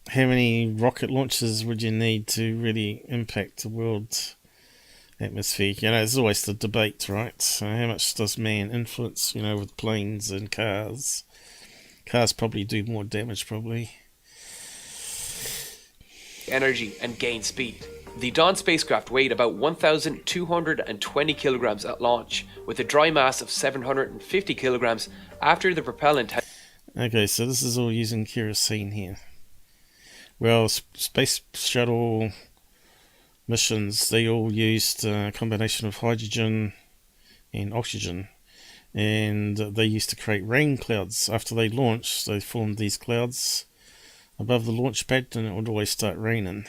how many rocket launches would you need to really impact the world atmosphere? You know, there's always the debate, right? So how much does man influence, you know, with planes and cars? Cars probably do more damage, probably. Energy and gain speed. The Dawn spacecraft weighed about 1,220 kilograms at launch, with a dry mass of 750 kilograms after the propellant had... Okay, so this is all using kerosene here. Well, space shuttle missions, they all used a combination of hydrogen and oxygen, and they used to create rain clouds. After they launched, they formed these clouds above the launch pad, and it would always start raining.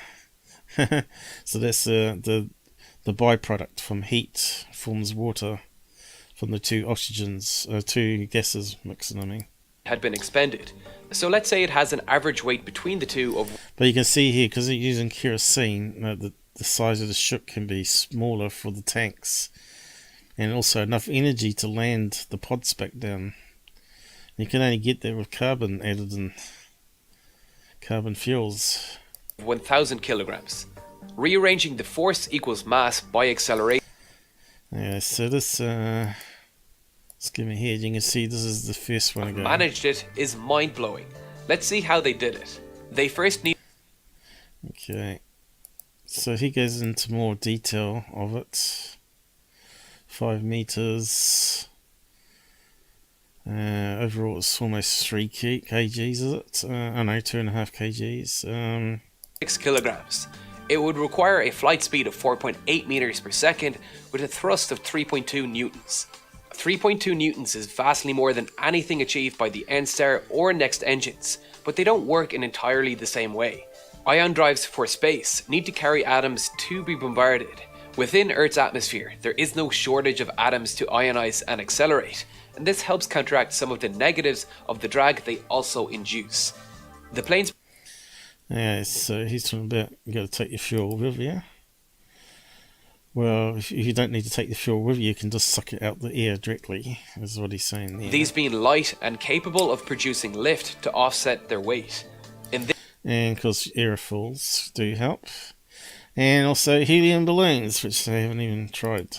So that's the byproduct from heat, forms water from the two gases mixing, I mean. Had been expended. So let's say it has an average weight between the two of... But you can see here, because they're using kerosene, the size of the ship can be smaller for the tanks. and also enough energy to land the pods back down. You can only get that with carbon added in, carbon fuels. 1,000 kilograms. Rearranging the force equals mass by acceleration. Yeah, so this scheme here, you can see this is the first one again. Managed it is mind-blowing. Let's see how they did it. They first need... Okay, so he goes into more detail of it. 5 meters. Overall it's almost 3 kgs, is it? Oh no, 2.5 kgs. 6 kilograms. It would require a flight speed of 4.8 meters per second with a thrust of 3.2 newtons. 3.2 newtons is vastly more than anything achieved by the N-Star or Next engines, but they don't work in entirely the same way. Ion drives for space need to carry atoms to be bombarded. Within Earth's atmosphere, there is no shortage of atoms to ionize and accelerate, and this helps counteract some of the negatives of the drag they also induce. The plane's... Yeah, so he's talking about you got to take your fuel with you. Well, if you don't need to take the fuel with you, you can just suck it out the air directly, is what he's saying there. These being light and capable of producing lift to offset their weight. And of course aerosols do help. And also helium balloons, which they haven't even tried.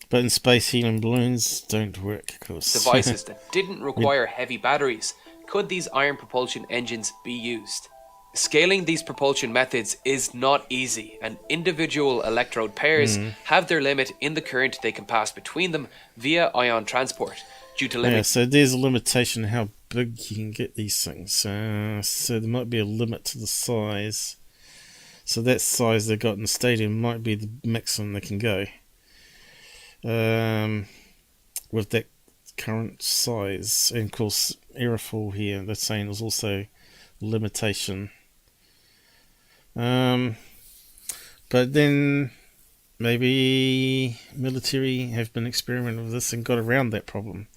But in space, helium balloons don't work, of course. Devices that didn't require heavy batteries. Could these ion propulsion engines be used? Scaling these propulsion methods is not easy, and individual electrode pairs have their limit in the current they can pass between them via ion transport, due to limit. Yeah, so there's a limitation how big you can get these things. So there might be a limit to the size. So that size they got in the stadium might be the maximum they can go. With that current size, and of course aerofol here, they're saying there's also a limitation. But then maybe military have been experimenting with this and got around that problem.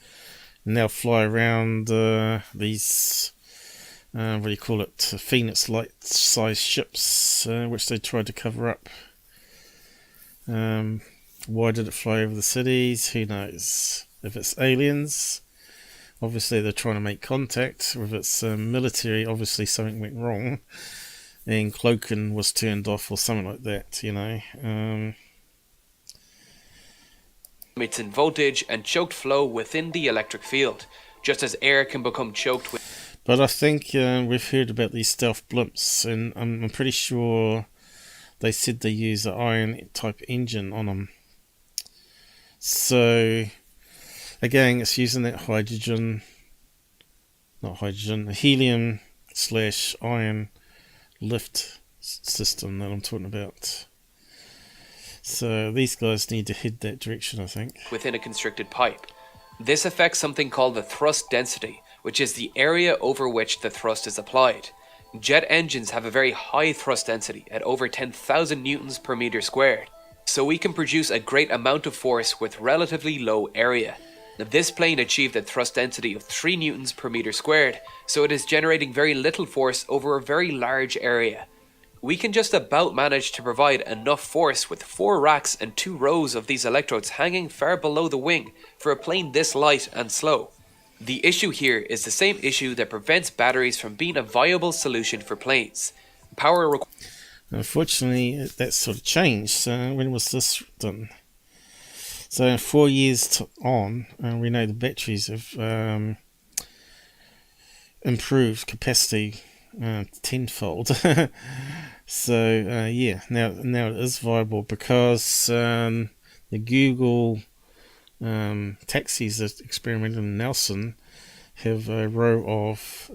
And now fly around these, what do you call it, Phoenix light size ships, which they tried to cover up. Why did it fly over the cities? Who knows? If it's aliens, obviously they're trying to make contact. If it's military, obviously something went wrong and cloaking was turned off or something like that, you know. Limits in voltage and choked flow within the electric field, just as air can become choked with. But I think we've heard about these stealth blimps, and I'm pretty sure they said they use an ion type engine on them. So again, it's using that helium / ion lift system that I'm talking about. So these guys need to head that direction, I think. Within a constricted pipe. This affects something called the thrust density, which is the area over which the thrust is applied. Jet engines have a very high thrust density at over 10,000 newtons per meter squared, so we can produce a great amount of force with relatively low area. Now, this plane achieved a thrust density of 3 newtons per meter squared, so it is generating very little force over a very large area. We can just about manage to provide enough force with 4 racks and 2 rows of these electrodes hanging far below the wing for a plane this light and slow. The issue here is the same issue that prevents batteries from being a viable solution for planes. Power Unfortunately, that sort of changed. When was this done? So 4 years on, we know the batteries have improved capacity tenfold. So yeah, now it is viable because the Google taxis that experimented in Nelson have a row of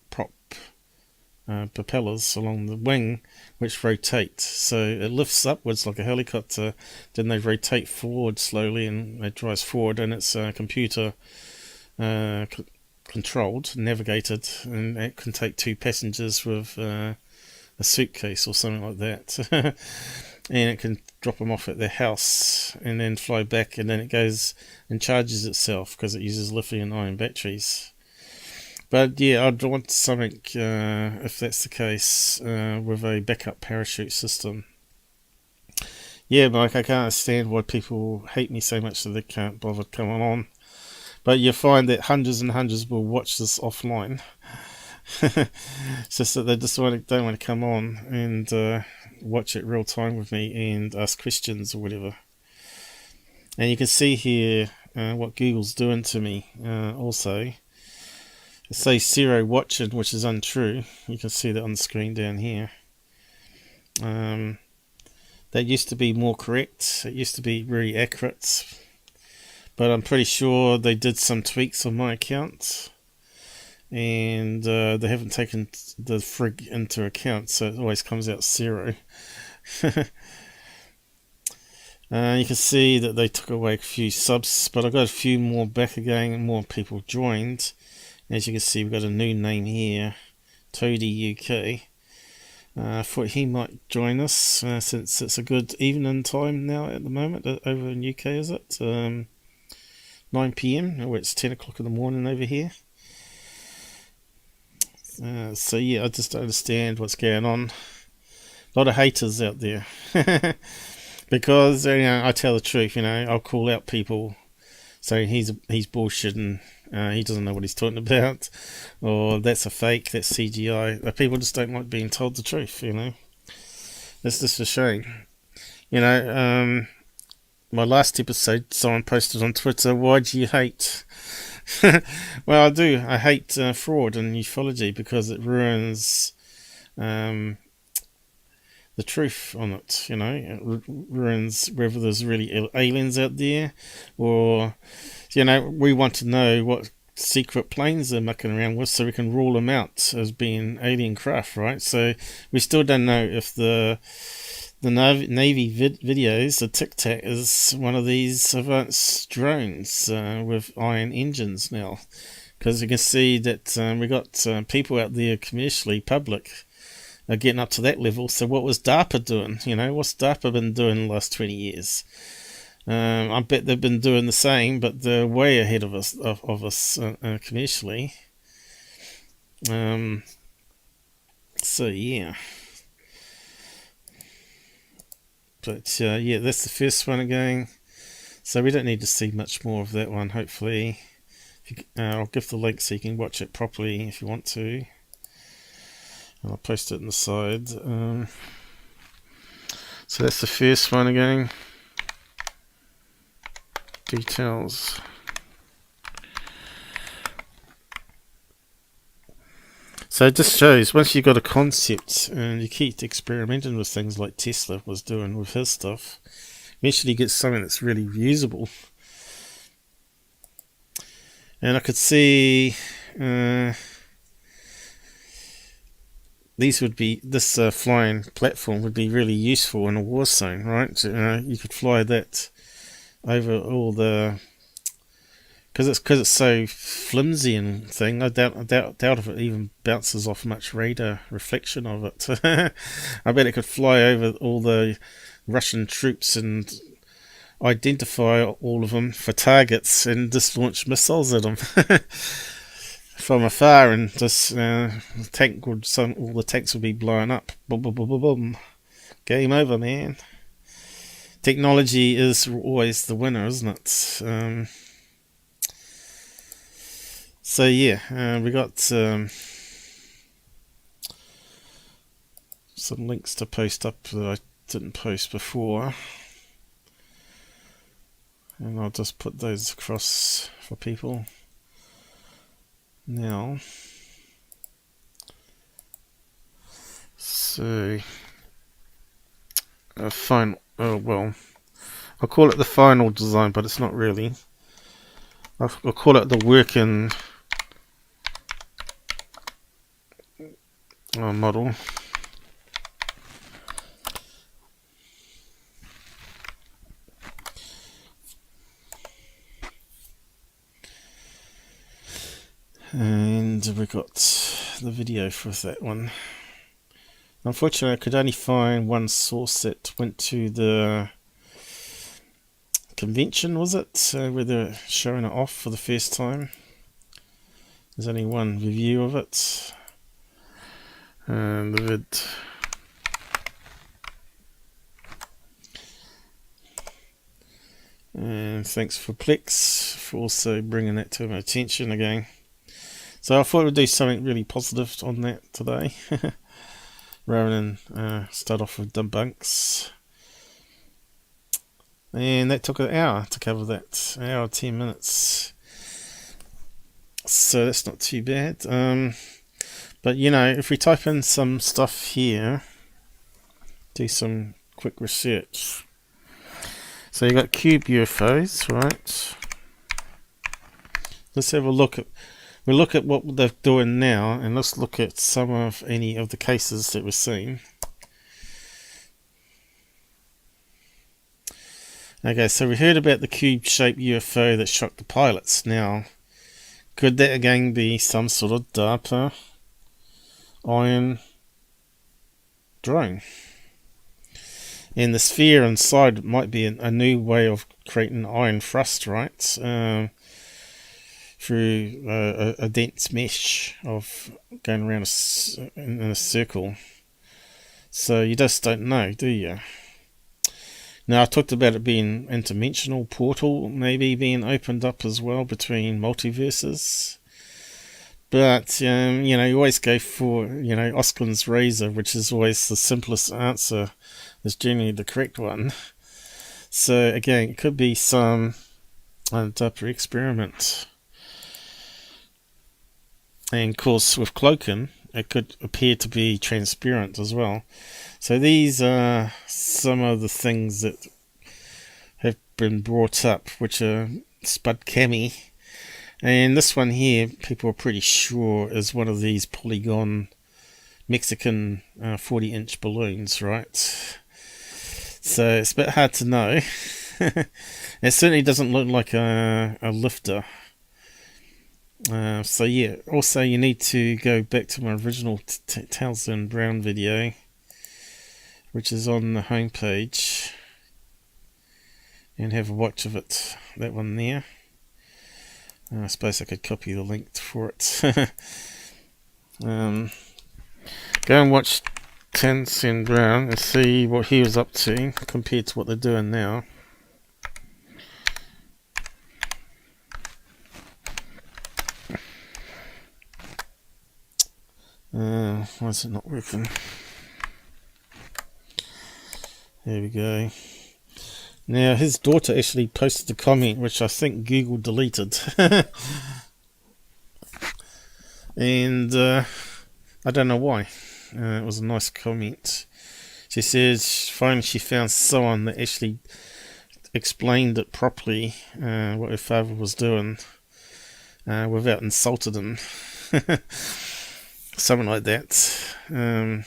prop propellers along the wing which rotate, so it lifts upwards like a helicopter, then they rotate forward slowly and it drives forward, and it's computer controlled, navigated, and it can take 2 passengers with a suitcase or something like that. And it can drop them off at their house and then fly back, and then it goes and charges itself because it uses lithium-ion batteries. But yeah, I'd want something, if that's the case, with a backup parachute system. yeah, Mike, I can't understand why people hate me so much that they can't bother coming on. But you find that hundreds and hundreds will watch this offline. It's just that they just don't want to come on and watch it real time with me and ask questions or whatever. And you can see here what Google's doing to me also. It says 0 watching, which is untrue. You can see that on the screen down here. That used to be more correct. It used to be very accurate. But I'm pretty sure they did some tweaks on my account. And they haven't taken the frig into account, so it always comes out 0. You can see that they took away a few subs, but I got a few more back again, and more people joined. As you can see, we've got a new name here, Toady UK. I thought he might join us since it's a good evening time now at the moment over in UK, is it? 9 PM, or it's 10 o'clock in the morning over here. So yeah, I just don't understand what's going on. A lot of haters out there. Because I tell the truth, I'll call out people saying he's bullshitting, he doesn't know what he's talking about, or that's a fake, that's CGI. People just don't like being told the truth, That's just a shame. My last episode, someone posted on Twitter, "Why do you hate?" Well, I do. I hate fraud and ufology because it ruins the truth on it, It ruins whether there's really aliens out there, or, we want to know what secret planes they're mucking around with so we can rule them out as being alien craft, right? So we still don't know if the Navy videos, the Tic Tac is one of these advanced drones with iron engines now. Because you can see that we got people out there commercially, public, are getting up to that level. So what was DARPA doing? What's DARPA been doing the last 20 years? I bet they've been doing the same, but they're way ahead of us commercially. So yeah. But yeah, that's the first one again. So we don't need to see much more of that one, hopefully. I'll give the link so you can watch it properly if you want to. And I'll post it on the side. So that's the first one again. Details. So it just shows, once you've got a concept and you keep experimenting with things like Tesla was doing with his stuff, eventually you get something that's really usable. And I could see this flying platform would be really useful in a war zone, right? You could fly that over all the... Because it's so flimsy and thing, I doubt if it even bounces off much radar reflection of it. I bet it could fly over all the Russian troops and identify all of them for targets and just launch missiles at them from afar, and just all the tanks would be blowing up. Boom, boom, boom, boom, boom. Game over, man. Technology is always the winner, isn't it? So yeah, we got some links to post up that I didn't post before, and I'll just put those across for people now. So I'll call it the final design, but it's not really. I'll call it the working model. And we got the video for that one. Unfortunately, I could only find one source that went to the convention, was it? Where they're showing it off for the first time. There's only one review of it. And the vid. And thanks for Plex for also bringing that to my attention again. So I thought we'd do something really positive on that today, rather than start off with debunks. And that took an hour to cover that, an hour 10 minutes. So that's not too bad. But you know, if we type in some stuff here, do some quick research. So you got cube UFOs, right? Let's have a look at. We'll look at what they're doing now, and let's look at some of any of the cases that we're seeing. Okay, so we heard about the cube-shaped UFO that shocked the pilots. Now, could that again be some sort of DARPA iron drone? And the sphere inside might be a new way of creating iron thrust, right? Through a dense mesh of going around in a circle. So you just don't know, do you? Now I talked about it being interdimensional portal maybe being opened up as well between multiverses. But, you know, you always go for, you know, Oskin's razor, which is always the simplest answer, is generally the correct one. So, again, it could be some DARPA experiment. And, of course, with cloaking, it could appear to be transparent as well. So, these are some of the things that have been brought up, which are spud cami. And this one here, people are pretty sure is one of these polygon Mexican 40-inch balloons, right? So it's a bit hard to know. It certainly doesn't look like a lifter. So yeah, also you need to go back to my original Townsend Brown video, which is on the homepage, and have a watch of it. That one there. I suppose I could copy the link for it. Go and watch Townsend Brown and see what he was up to compared to what they're doing now. Why is it not working? There we go. Now, his daughter actually posted a comment which I think Google deleted. And I don't know why. It was a nice comment. She says finally she found someone that actually explained it properly, what her father was doing, without insulting him. Something like that. And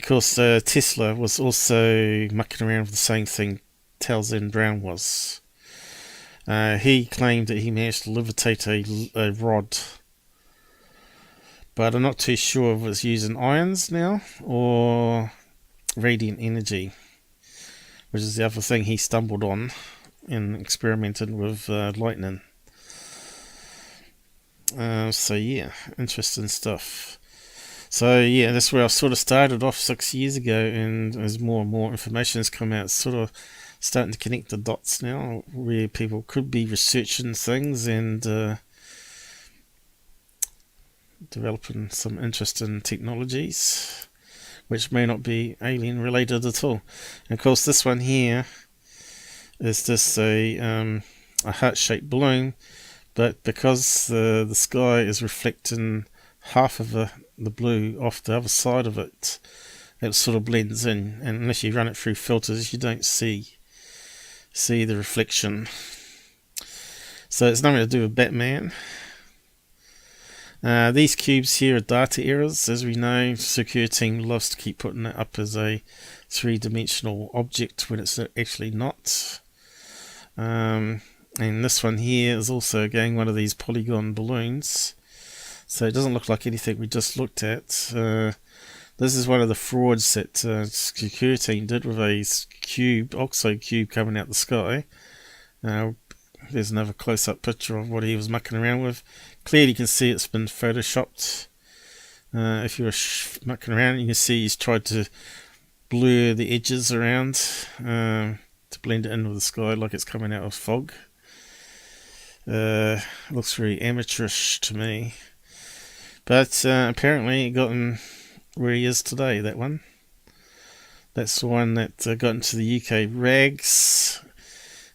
of course, Tesla was also mucking around with the same thing Townsend Brown was. He claimed that he managed to levitate a rod, but I'm not too sure if it's using ions now or radiant energy, which is the other thing he stumbled on in experimenting with lightning. So yeah, interesting stuff. So yeah, that's where I sort of started off 6 years ago, and as more and more information has come out, it's sort of starting to connect the dots now, where people could be researching things and developing some interesting technologies, which may not be alien related at all. And of course, this one here is just a heart-shaped balloon, but because the sky is reflecting half of the blue off the other side of it, it sort of blends in, and unless you run it through filters, you don't see the reflection. So it's nothing to do with Batman. These cubes here are data errors. As we know, security team loves to keep putting it up as a three-dimensional object when it's actually not. And this one here is also again one of these polygon balloons. So it doesn't look like anything we just looked at. This is one of the frauds that security team did with a cube, OXO cube coming out the sky. There's another close-up picture of what he was mucking around with. Clearly you can see it's been photoshopped. If you were mucking around, you can see he's tried to blur the edges around. to blend it in with the sky like it's coming out of fog. Looks very amateurish to me. But apparently it got him where he is today, that one. That's the one that got into the UK rags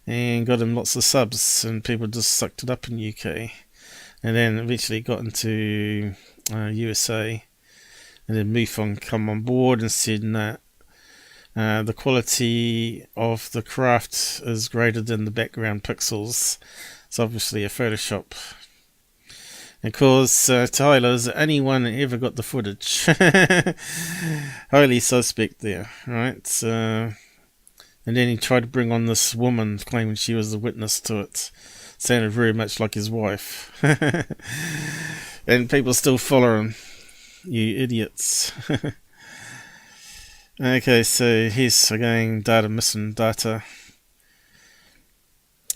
and got him lots of subs, and people just sucked it up in the UK. And then eventually got into USA, and then MUFON come on board and said that the quality of the craft is greater than the background pixels. It's obviously a Photoshop. And of course, Tyler's the only one that ever got the footage. Highly suspect there, right? And then he tried to bring on this woman claiming she was the witness to it. Sounded very much like his wife. And people still follow him. You idiots. Okay, so here's again missing data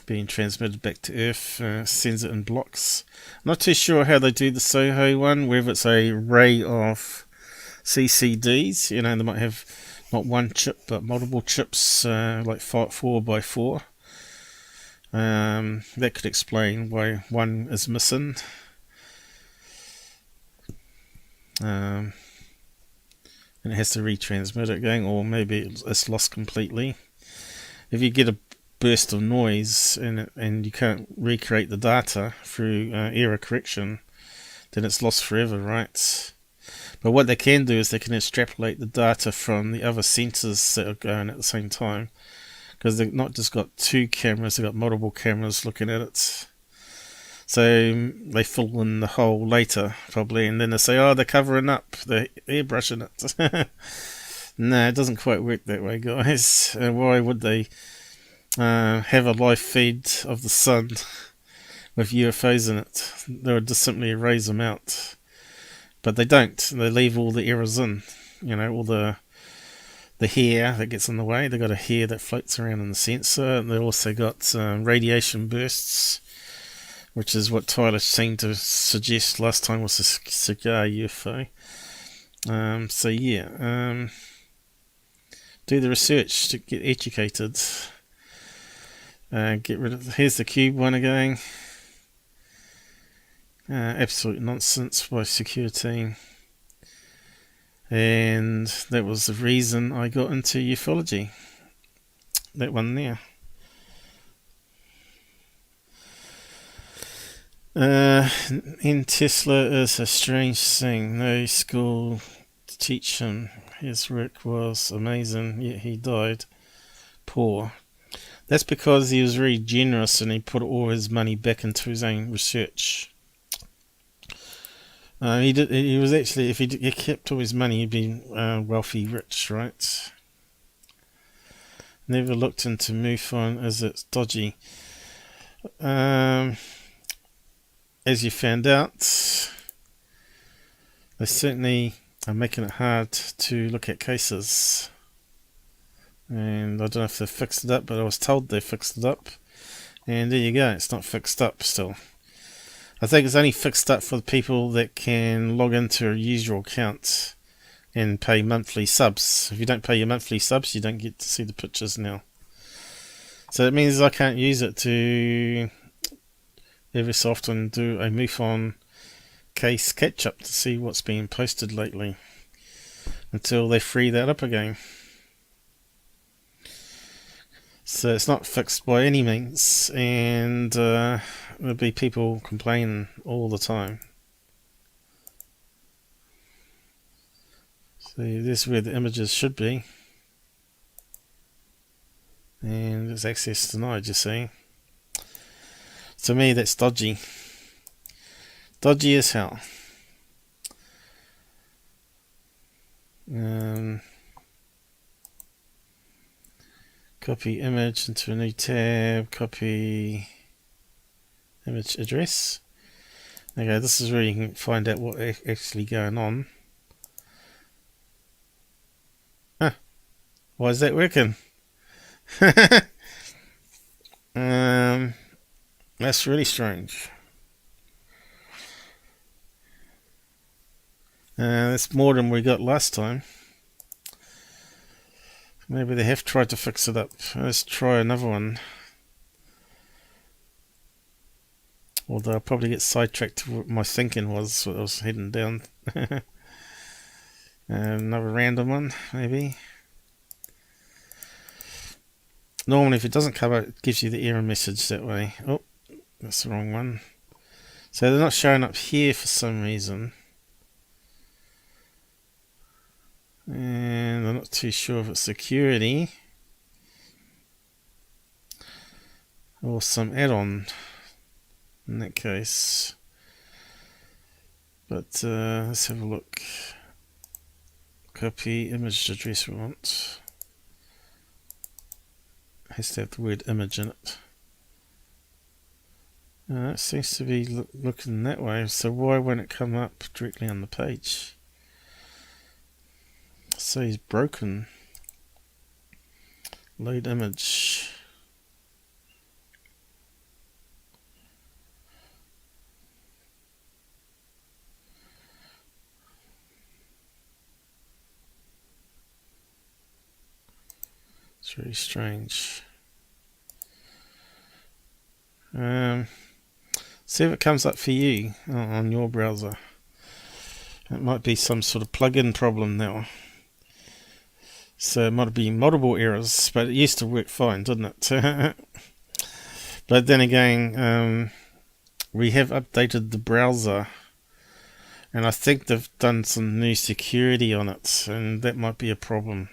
being transmitted back to Earth. Sends it in blocks. Not too sure how they do the Soho one, whether it's a array of CCDs. You know, they might have not one chip but multiple chips, like 4x4. That could explain why one is missing. And it has to retransmit it again, or maybe it's lost completely. If you get a burst of noise and you can't recreate the data through error correction, then it's lost forever, right? But what they can do is they can extrapolate the data from the other sensors that are going at the same time, because they've not just got two cameras, they've got multiple cameras looking at it. So they fill in the hole later, probably, and then they say, oh, they're covering up, they're airbrushing it. No, it doesn't quite work that way, guys. Why would they have a live feed of the sun with UFOs in it? They would just simply erase them out. But they don't. They leave all the errors in. You know, all the hair that gets in the way. They've got a hair that floats around in the sensor. And they've also got radiation bursts, which is what Tyler seemed to suggest last time was a cigar UFO. So yeah, do the research to get educated. Get rid of. Here's the cube one again. Absolute nonsense by security. And that was the reason I got into ufology. That one there. In Tesla is a strange thing. No school to teach him. His work was amazing, yet he died poor. That's because he was very generous and he put all his money back into his own research. He was actually, if he kept all his money, he'd be wealthy, rich, right? Never looked into MUFON as it's dodgy. As you found out, they certainly are making it hard to look at cases. And I don't know if they fixed it up, but I was told they fixed it up. And there you go, it's not fixed up still. I think it's only fixed up for the people that can log into a user account and pay monthly subs. If you don't pay your monthly subs, you don't get to see the pictures now. So it means I can't use it to every so often do a MUFON case catch-up to see what's being posted lately, until they free that up again. So it's not fixed by any means, and there'll be people complaining all the time. So this is where the images should be, and there's access denied, you see. To me, that's dodgy. Dodgy as hell. Copy image into a new tab. Copy image address. Okay, this is where you can find out what's actually going on. Huh. Why is that working? That's really strange. That's more than we got last time. Maybe they have tried to fix it up. Let's try another one. Although I'll probably get sidetracked to what my thinking was, what I was heading down. Another random one, maybe. Normally if it doesn't come out, it gives you the error message that way. Oh, that's the wrong one. So they're not showing up here for some reason. And I'm not too sure if it's security or some add-on in that case. But let's have a look. Copy image address we want. Has to have the word image in it. It seems to be looking that way, so why won't it come up directly on the page? So he's broken. Load image. It's really strange. See if it comes up for you on your browser. It might be some sort of plugin problem now. So it might be multiple errors, but it used to work fine, didn't it? But then again, we have updated the browser, and I think they've done some new security on it, and that might be a problem.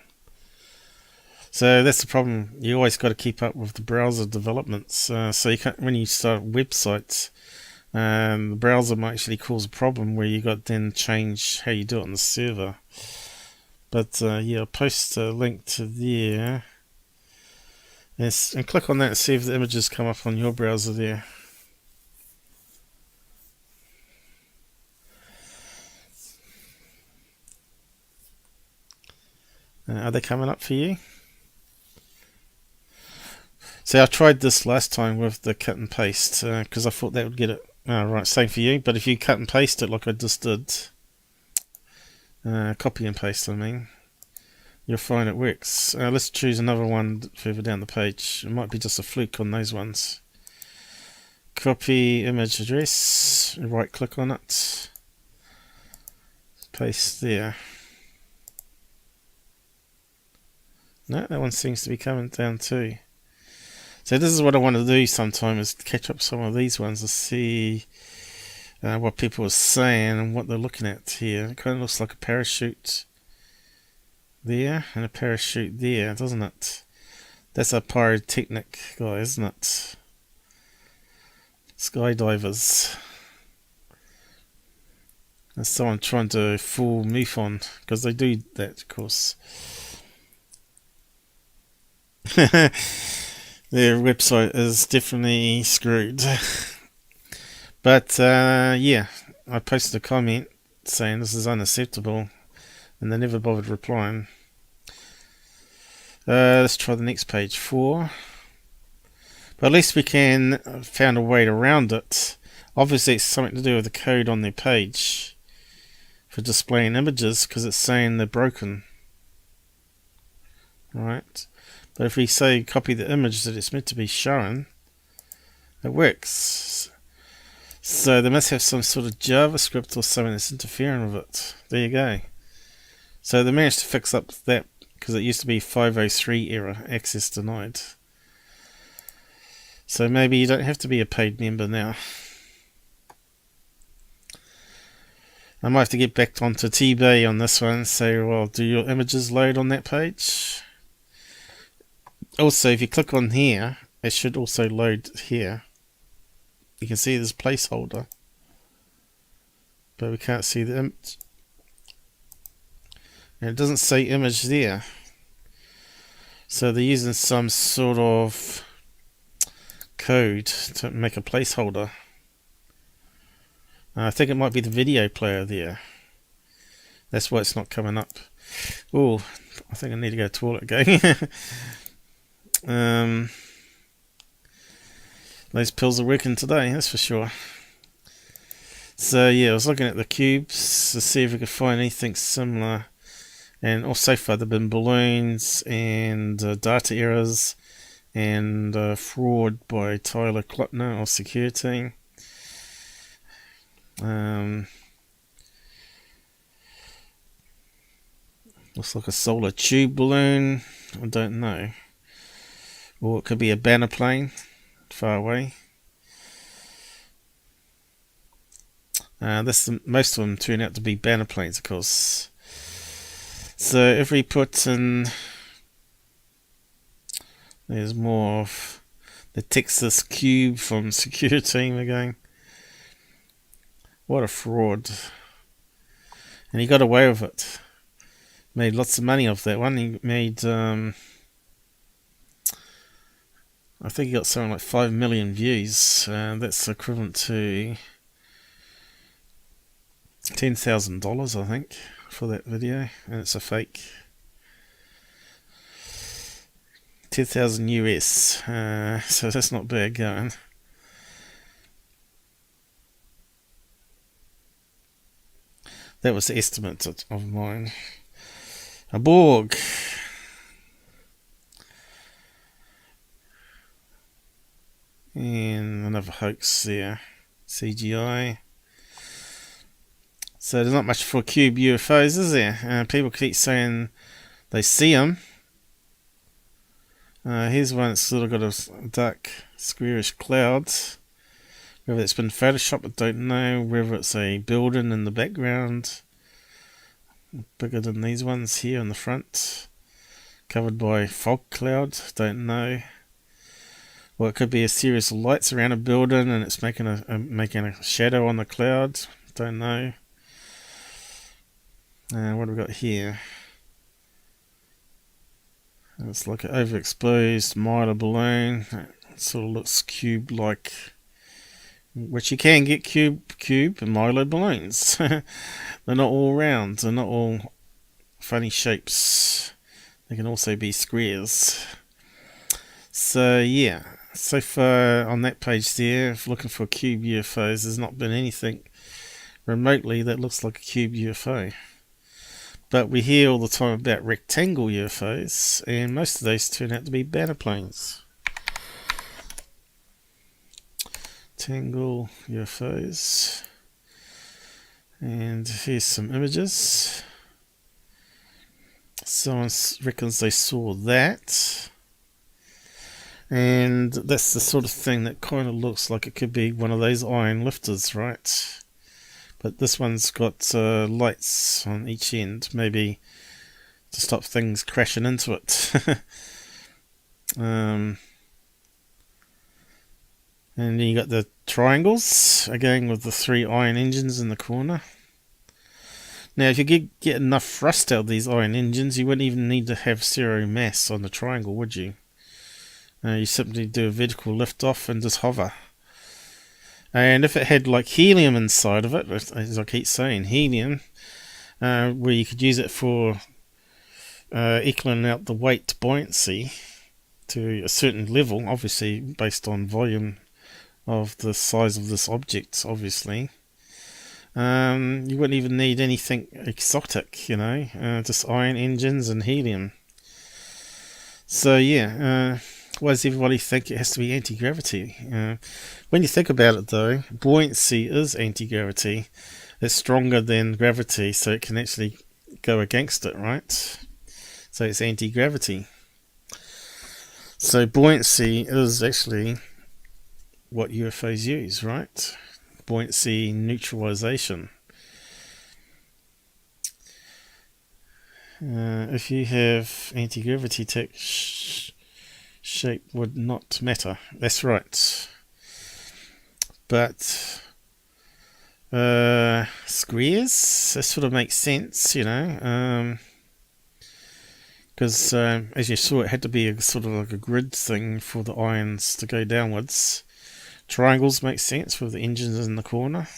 So that's the problem. You always got to keep up with the browser developments. So you can't, when you start websites, the browser might actually cause a problem where you got then change how you do it on the server. But yeah, I'll post a link to there. Yes, and click on that and see if the images come up on your browser there. Are they coming up for you? See, I tried this last time with the cut and paste because I thought that would get it. Oh, right, same for you. But if you cut and paste it like I just did, copy and paste, I mean, you'll find it works. Let's choose another one further down the page. It might be just a fluke on those ones. Copy image address, right click on it, paste there. No, that one seems to be coming down too. So this is what I want to do sometime, is catch up some of these ones to see what people are saying and what they're looking at here. It kind of looks like a parachute there and a parachute there, doesn't it? That's a pyrotechnic guy, isn't it? Skydivers. That's someone trying to fool MUFON, because they do that, of course. Their website is definitely screwed. But yeah, I posted a comment saying this is unacceptable, and they never bothered replying. Let's try the next page, 4. But at least we can found a way around it. Obviously it's something to do with the code on their page for displaying images, because it's saying they're broken. Right. But if we say copy the image that it's meant to be showing, it works. So they must have some sort of JavaScript or something that's interfering with it. There you go. So they managed to fix up that, because it used to be 503 error, access denied. So maybe you don't have to be a paid member now. I might have to get back onto T-Bay on this one and say, well, do your images load on that page? Also, if you click on here, it should also load here. You can see this placeholder, but we can't see the image. And it doesn't say image there. So they're using some sort of code to make a placeholder. I think it might be the video player there. That's why it's not coming up. Oh, I think I need to go to the toilet again. Those pills are working today, that's for sure. So yeah, I was looking at the cubes to see if we could find anything similar And also, so far there have been balloons and data errors and fraud by Tyler Klutner of security. Looks like a solar tube balloon. I don't know. Or it could be a banner plane far away. Most of them turn out to be banner planes, of course. So if we put in, there's more of the Texas Cube from Secure Team again. What a fraud. And he got away with it. Made lots of money off that one. He made, I think he got something like 5 million views. That's equivalent to $10,000, I think, for that video, and it's a fake. 10,000 US, so that's not bad going. That was the estimate of mine. A Borg. And another hoax there. CGI. So there's not much for cube UFOs, is there? People keep saying they see them. Here's one that's sort of got a dark, squarish cloud. Whether it's been photoshopped, I don't know. Whether it's a building in the background. Bigger than these ones here in the front. Covered by fog cloud, don't know. Or it could be a series of lights around a building and it's making a shadow on the cloud, don't know. What have we got here? It's like an overexposed Mylar balloon. It sort of looks cube-like, which you can get cube and Mylar balloons. They're not all round. They're not all funny shapes. They can also be squares. So yeah, so far on that page there, if looking for cube UFOs, there's not been anything remotely that looks like a cube UFO. But we hear all the time about rectangle UFOs, and most of those turn out to be banner planes. Rectangle UFOs. And here's some images. Someone reckons they saw that. And that's the sort of thing that kind of looks like it could be one of those iron lifters, right? But this one's got lights on each end, maybe to stop things crashing into it. And then you got the triangles, again with the 3 iron engines in the corner. Now if you get enough thrust out of these iron engines, you wouldn't even need to have zero mass on the triangle, would you? You simply do a vertical lift off and just hover. And if it had like helium inside of it, as I keep saying, helium, where you could use it for equaling out the weight buoyancy to a certain level, obviously based on volume of the size of this object, obviously. You wouldn't even need anything exotic, you know, just iron engines and helium. So yeah, why does everybody think it has to be anti-gravity? When you think about it though, buoyancy is anti-gravity. It's stronger than gravity, so it can actually go against it, right? So it's anti-gravity. So buoyancy is actually what UFOs use, right? Buoyancy neutralization. If you have anti-gravity tech, shape would not matter. That's right. But squares, that sort of makes sense, you know, because as you saw, it had to be a sort of like a grid thing for the ions to go downwards. Triangles make sense with the engines in the corner.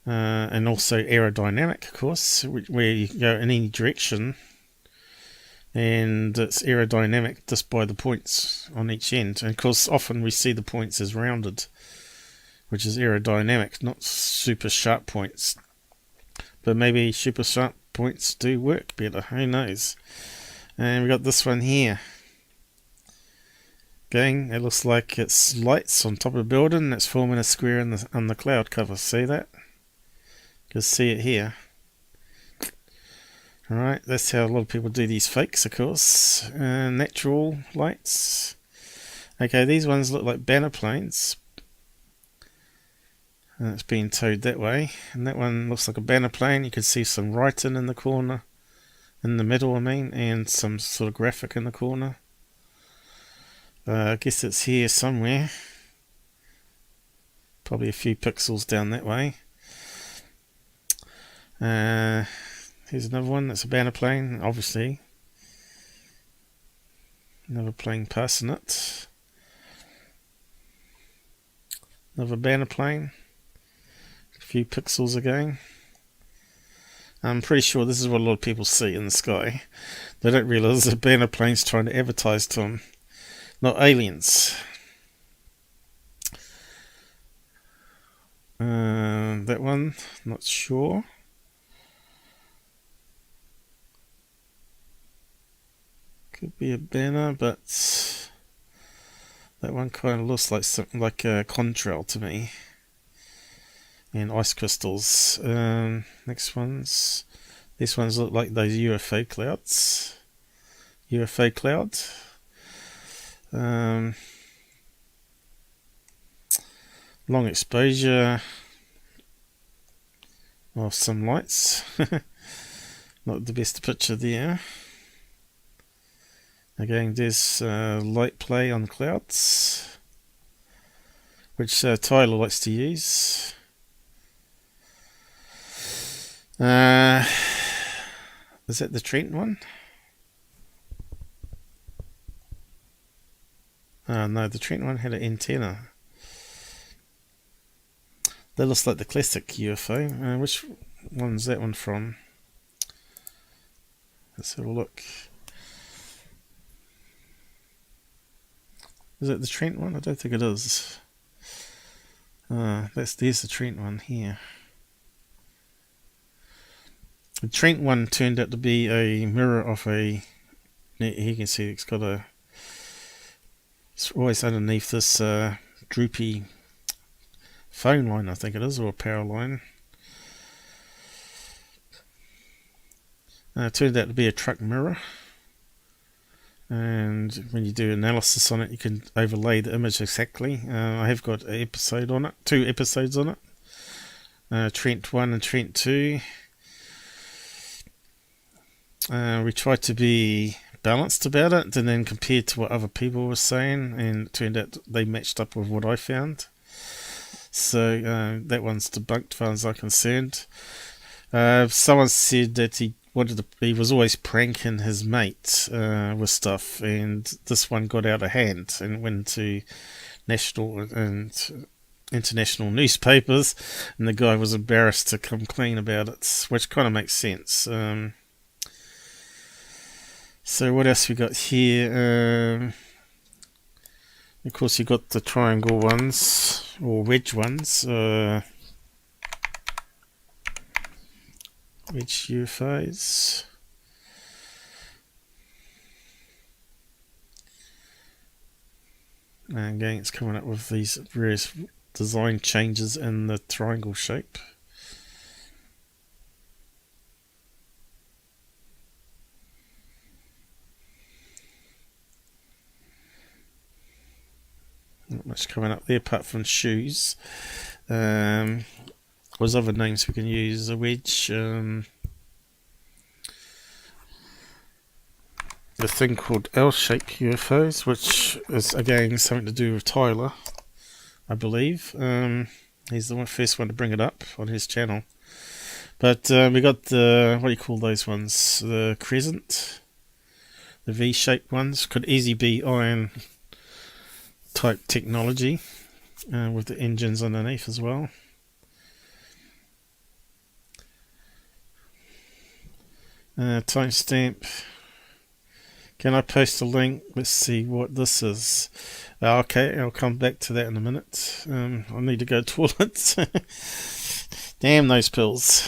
And also aerodynamic, of course, where you can go in any direction, and it's aerodynamic just by the points on each end. And of course, often we see the points as rounded, which is aerodynamic, not super sharp points. But maybe super sharp points do work better. Who knows? And we got this one here. Again, it looks like it's lights on top of a building that's forming a square on the cloud cover. See that? You can see it here. Alright, that's how a lot of people do these fakes, of course. Natural lights. Okay, these ones look like banner planes. And it's being towed that way. And that one looks like a banner plane. You can see some writing in the corner. In the middle, I mean. And some sort of graphic in the corner. I guess it's here somewhere. Probably a few pixels down that way. Here's another one. That's a banner plane, obviously. Another plane passing it. Another banner plane. A few pixels again. I'm pretty sure this is what a lot of people see in the sky. They don't realise the banner plane's trying to advertise to them. Not aliens. That one, not sure. Could be a banner, but that one kind of looks like something like a contrail to me. And ice crystals. Next ones. These ones look like those UFO clouds. UFO cloud. Long exposure of some lights. Not the best picture there. Again, there's light play on clouds, which Tyler likes to use. Is that the Trent one? No, the Trent one had an antenna. That looks like the classic UFO. Which one's that one from? Let's have a look. Is it the Trent one? I don't think it is. There's the Trent one here. The Trent one turned out to be a mirror of a... Here you can see it's got a... It's always underneath this droopy phone line, I think it is, or a power line. It turned out to be a truck mirror. And when you do analysis on it, you can overlay the image exactly. I have got an episode on it, 2 episodes on it. Trent 1 and Trent 2. We tried to be balanced about it and then compared to what other people were saying, and it turned out they matched up with what I found. So that one's debunked as far as I'm concerned. Someone said that he was always pranking his mate with stuff, and this one got out of hand and went to national and international newspapers, and the guy was embarrassed to come clean about it, which kind of makes sense. So what else we got here? Of course, you got the triangle ones or wedge ones. Wedge UFOs. And again, it's coming up with these various design changes in the triangle shape. Not much coming up there apart from shoes. There's other names we can use. A wedge. The thing called L-shaped UFOs, which is again something to do with Tyler, I believe. He's the first one to bring it up on his channel. But we got the, what do you call those ones? The crescent, the V-shaped ones. Could easily be iron type technology with the engines underneath as well. Timestamp. Can I post a link? Let's see what this is. Okay, I'll come back to that in a minute. I need to go to the toilet. Damn those pills.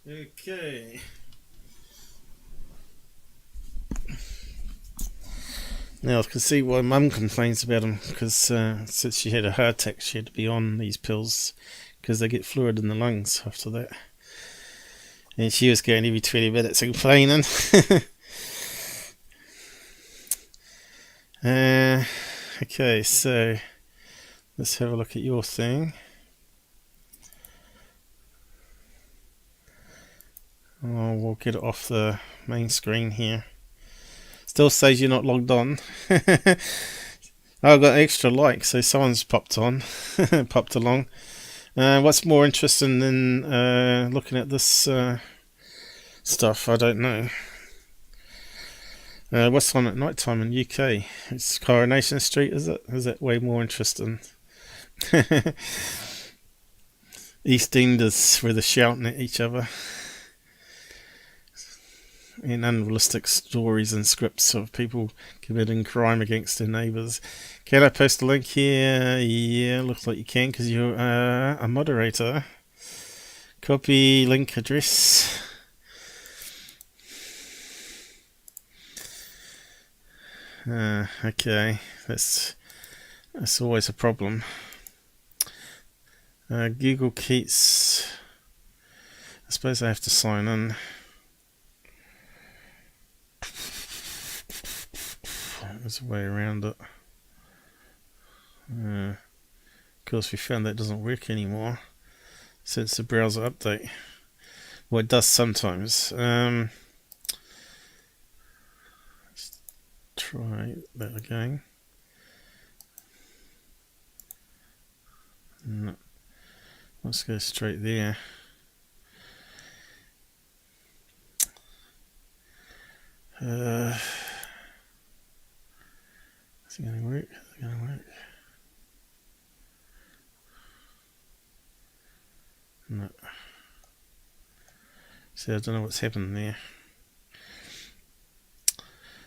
Okay. Now I can see why Mum complains about them, because since she had a heart attack, she had to be on these pills because they get fluid in the lungs after that. And she was going every 20 minutes complaining. Okay, so let's have a look at your thing. Oh, we'll get it off the main screen here. Still says you're not logged on. I've got extra like, so someone's popped on, popped along. What's more interesting than looking at this stuff? I don't know. What's on at night time in UK? It's Coronation Street, is it? Is that way more interesting? EastEnders, where they're shouting at each other. In unrealistic stories and scripts of people committing crime against their neighbours. Can I post a link here? Yeah, looks like you can, because you're a moderator. Copy link address. Okay, that's always a problem. Google Keats. I suppose I have to sign in. There's a way around it. Of course, we found that doesn't work anymore since the browser update. Well, it does sometimes. Let's try that again. No. Let's go straight there. Is it going to work? Is it going to work? No. See, I don't know what's happened there.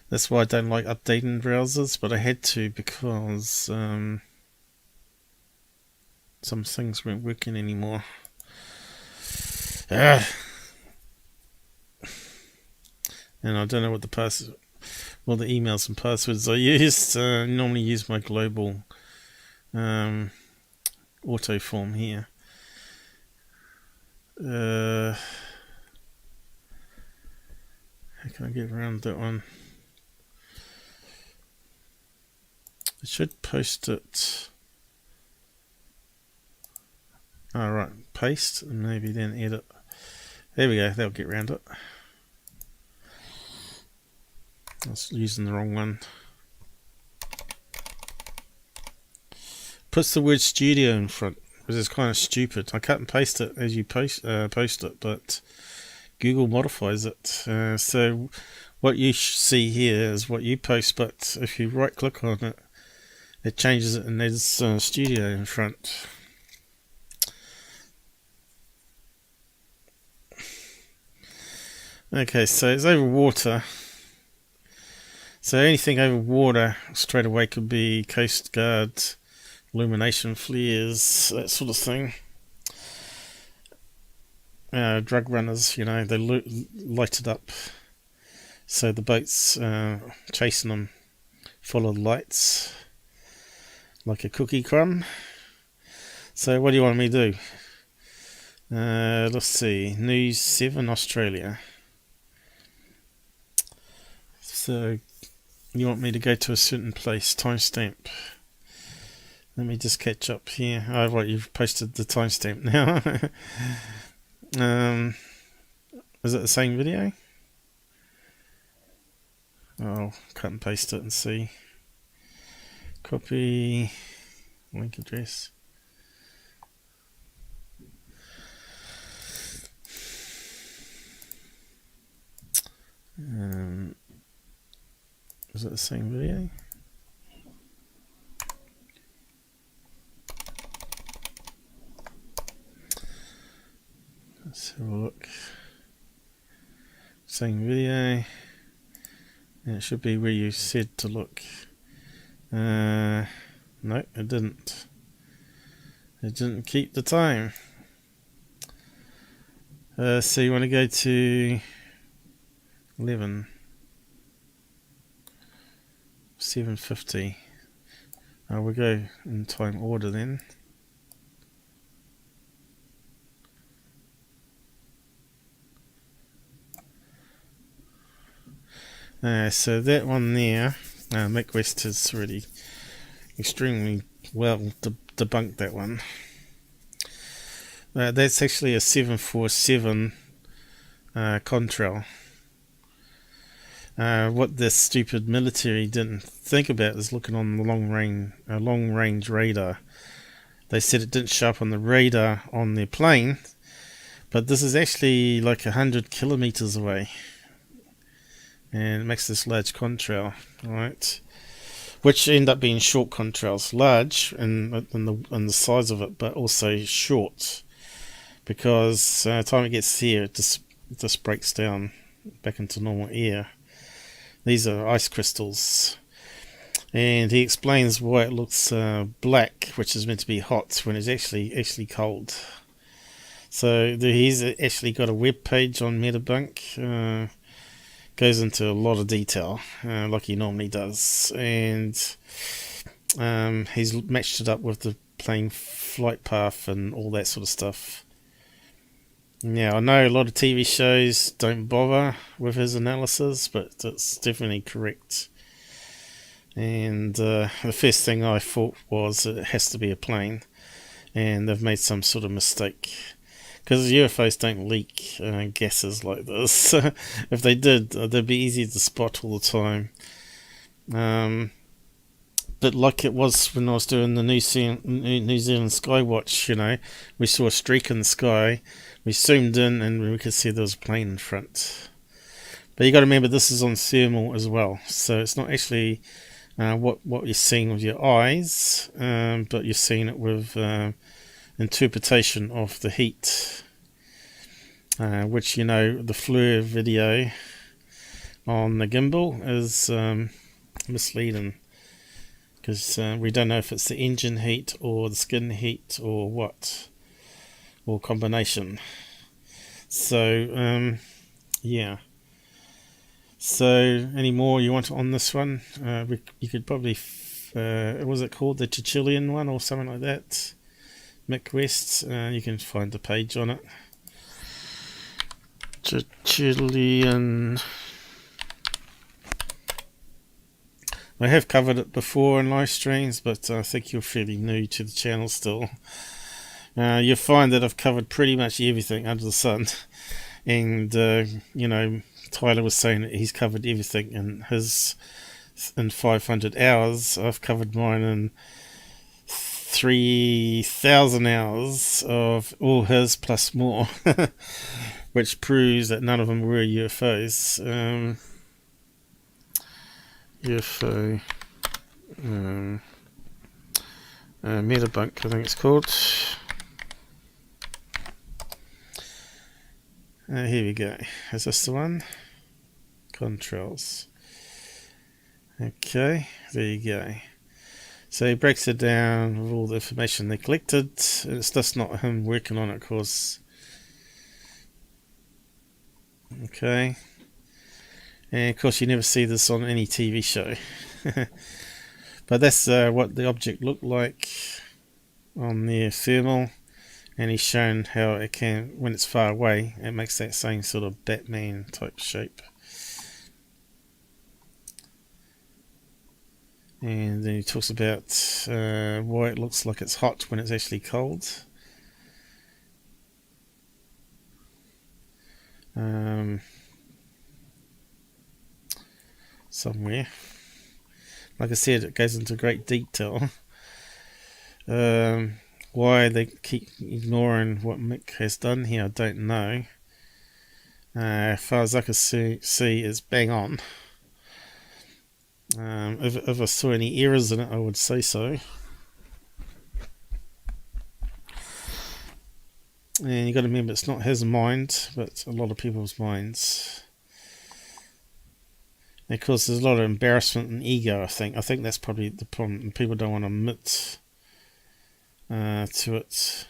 That's why I don't like updating browsers, but I had to because some things weren't working anymore. And I don't know what the emails and passwords I used. I normally use my global auto form here. How can I get around that one? I should post it. Alright, paste and maybe then edit. There we go, that'll get around it. I was using the wrong one. Puts the word studio in front, which is kind of stupid. I cut and paste it as you post it, but Google modifies it. So what you see here is what you post, but if you right click on it, it changes it and there's studio in front. Okay, so it's over water. So anything over water straight away could be Coast Guard, illumination flares, that sort of thing. Drug runners, you know, they light it up. So the boats chasing them follow the lights like a cookie crumb. So what do you want me to do? Let's see, News 7 Australia. So you want me to go to a certain place, timestamp. Let me just catch up here. Oh, right, you've posted the timestamp now. Is it the same video? I'll cut and paste it and see. Copy link address. Is it the same video? Let's have a look. Same video. And it should be where you said to look. No, it didn't. It didn't keep the time. So you want to go to 11, 750. We'll go in time order then. So that one there, Mick West has already extremely well debunked that one. That's actually a 747 contrail. What this stupid military didn't think about is looking on the long range radar. They said it didn't show up on the radar on their plane, but this is actually like 100 kilometers away, and it makes this large contrail, right? Which end up being short contrails, large in the size of it, but also short, because by the time it gets here, it just breaks down back into normal air. These are ice crystals, and he explains why it looks black, which is meant to be hot, when it's actually cold. So he's actually got a web page on Metabunk. Goes into a lot of detail, like he normally does, and he's matched it up with the plane flight path and all that sort of stuff. Now, I know a lot of TV shows don't bother with his analysis, but it's definitely correct. And the first thing I thought was it has to be a plane, and they've made some sort of mistake. Because UFOs don't leak gases like this. If they did, they'd be easy to spot all the time. But like it was when I was doing the New Zealand Skywatch, we saw a streak in the sky, we zoomed in and we could see there was a plane in front. But you got to remember, this is on thermal as well, so it's not actually what you're seeing with your eyes, but you're seeing it with interpretation of the heat, which the FLIR video on the gimbal is misleading, because we don't know if it's the engine heat or the skin heat or what, or combination. So yeah. So any more you want on this one? You could probably was it called the Chichilian one or something like that? Mick West, you can find the page on it. Chichilian. I have covered it before in live streams, but I think you're fairly new to the channel still. You'll find that I've covered pretty much everything under the sun, and Tyler was saying that he's covered everything in 500 hours. I've covered mine in 3,000 hours of all his plus more, which proves that none of them were UFOs. UFO Metabunk, I think it's called. Here we go. Is this the one? Contrails. Okay, there you go. So he breaks it down with all the information they collected. It's just not him working on it, of course. Okay. And of course you never see this on any TV show. But that's what the object looked like on the thermal. And he's shown how it can, when it's far away, it makes that same sort of Batman type shape. And then he talks about why it looks like it's hot when it's actually cold. Somewhere. Like I said, it goes into great detail. Why they keep ignoring what Mick has done here, I don't know. As far as I can see, it's bang on. If I saw any errors in it, I would say so. And you got to remember, it's not his mind, but a lot of people's minds. And of course, there's a lot of embarrassment and ego. I think that's probably the problem. People don't want to admit to it.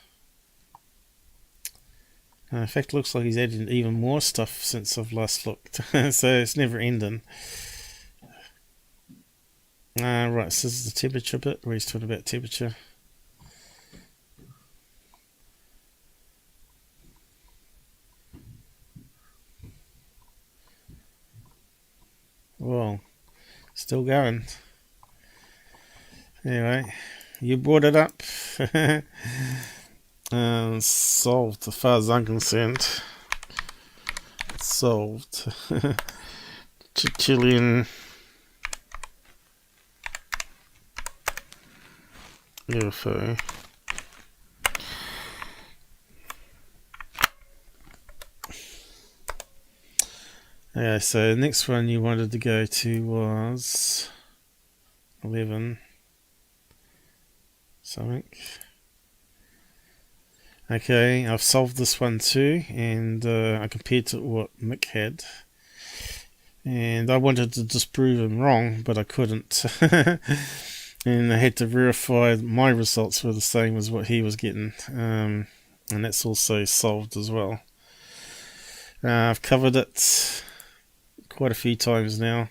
In fact, it looks like he's added even more stuff since I've last looked. So it's never ending. Right, so this is the temperature bit where he's talking about temperature. Well, still going. Anyway, you brought it up. Solved as far as I'm concerned. Solved. Chilean UFO. Yeah, so the next one you wanted to go to was 11 something. Okay, I've solved this one too, and I compared to what Mick had. And I wanted to disprove him wrong, but I couldn't. And I had to verify my results were the same as what he was getting. And that's also solved as well. I've covered it quite a few times now.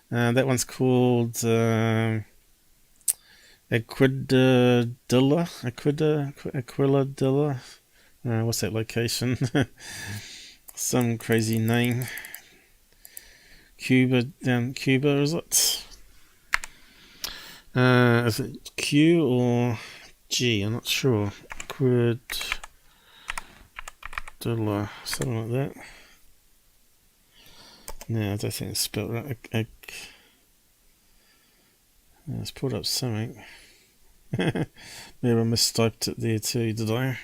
That one's called Aquidilla. What's that location? Some crazy name. Cuba, is it? Is it Q or G? I'm not sure. Aquidilla, something like that. No, I don't think it's spelled right. Let's put up something. Maybe I mistyped it there too, did I?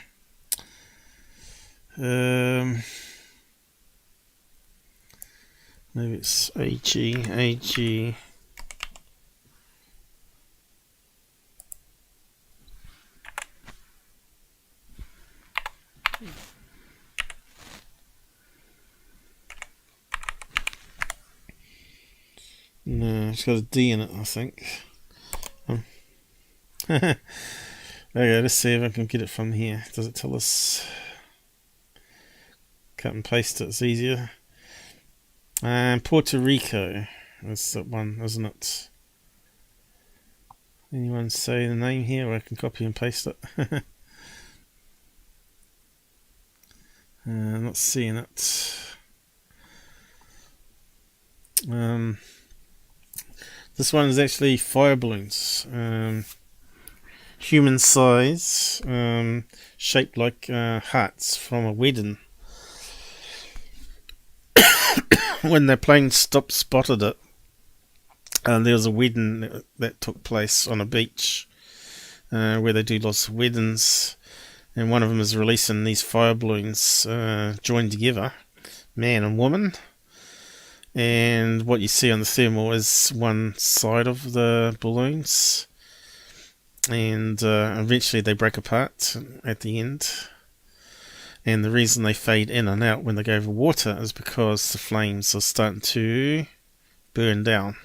Maybe it's AG. No, it's got a D in it, I think. Okay, let's see if I can get it from here. Does it tell us? Cut and paste it's easier. Puerto Rico. That's that one, isn't it? Anyone say the name here, or I can copy and paste it? I'm not seeing it. This one is actually fire balloons. Human size, shaped like hearts from a wedding. When the plane spotted it, there was a wedding that took place on a beach where they do lots of weddings, and one of them is releasing these fire balloons joined together, man and woman. And what you see on the thermal is one side of the balloons, and eventually they break apart at the end. And the reason they fade in and out when they go over water is because the flames are starting to burn down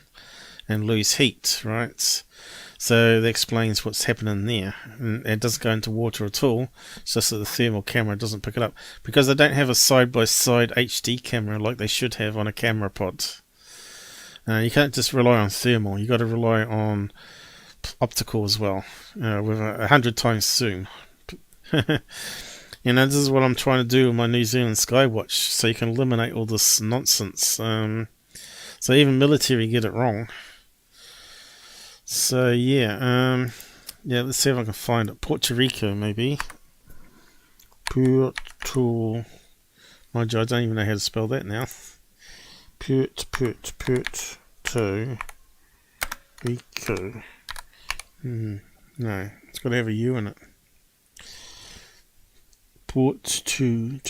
and lose heat, right? So that explains what's happening there. And it doesn't go into water at all. It's just that the thermal camera doesn't pick it up, because they don't have a side-by-side HD camera like they should have on a camera pod. You can't just rely on thermal. You've got to rely on optical as well, with 100 times zoom. This is what I'm trying to do with my New Zealand Skywatch, so you can eliminate all this nonsense. So even military get it wrong. So yeah, let's see if I can find it. Puerto Rico, maybe. Puerto. Mind you, I don't even know how to spell that now. Puerto Rico. No, it's got to have a U in it. Port two.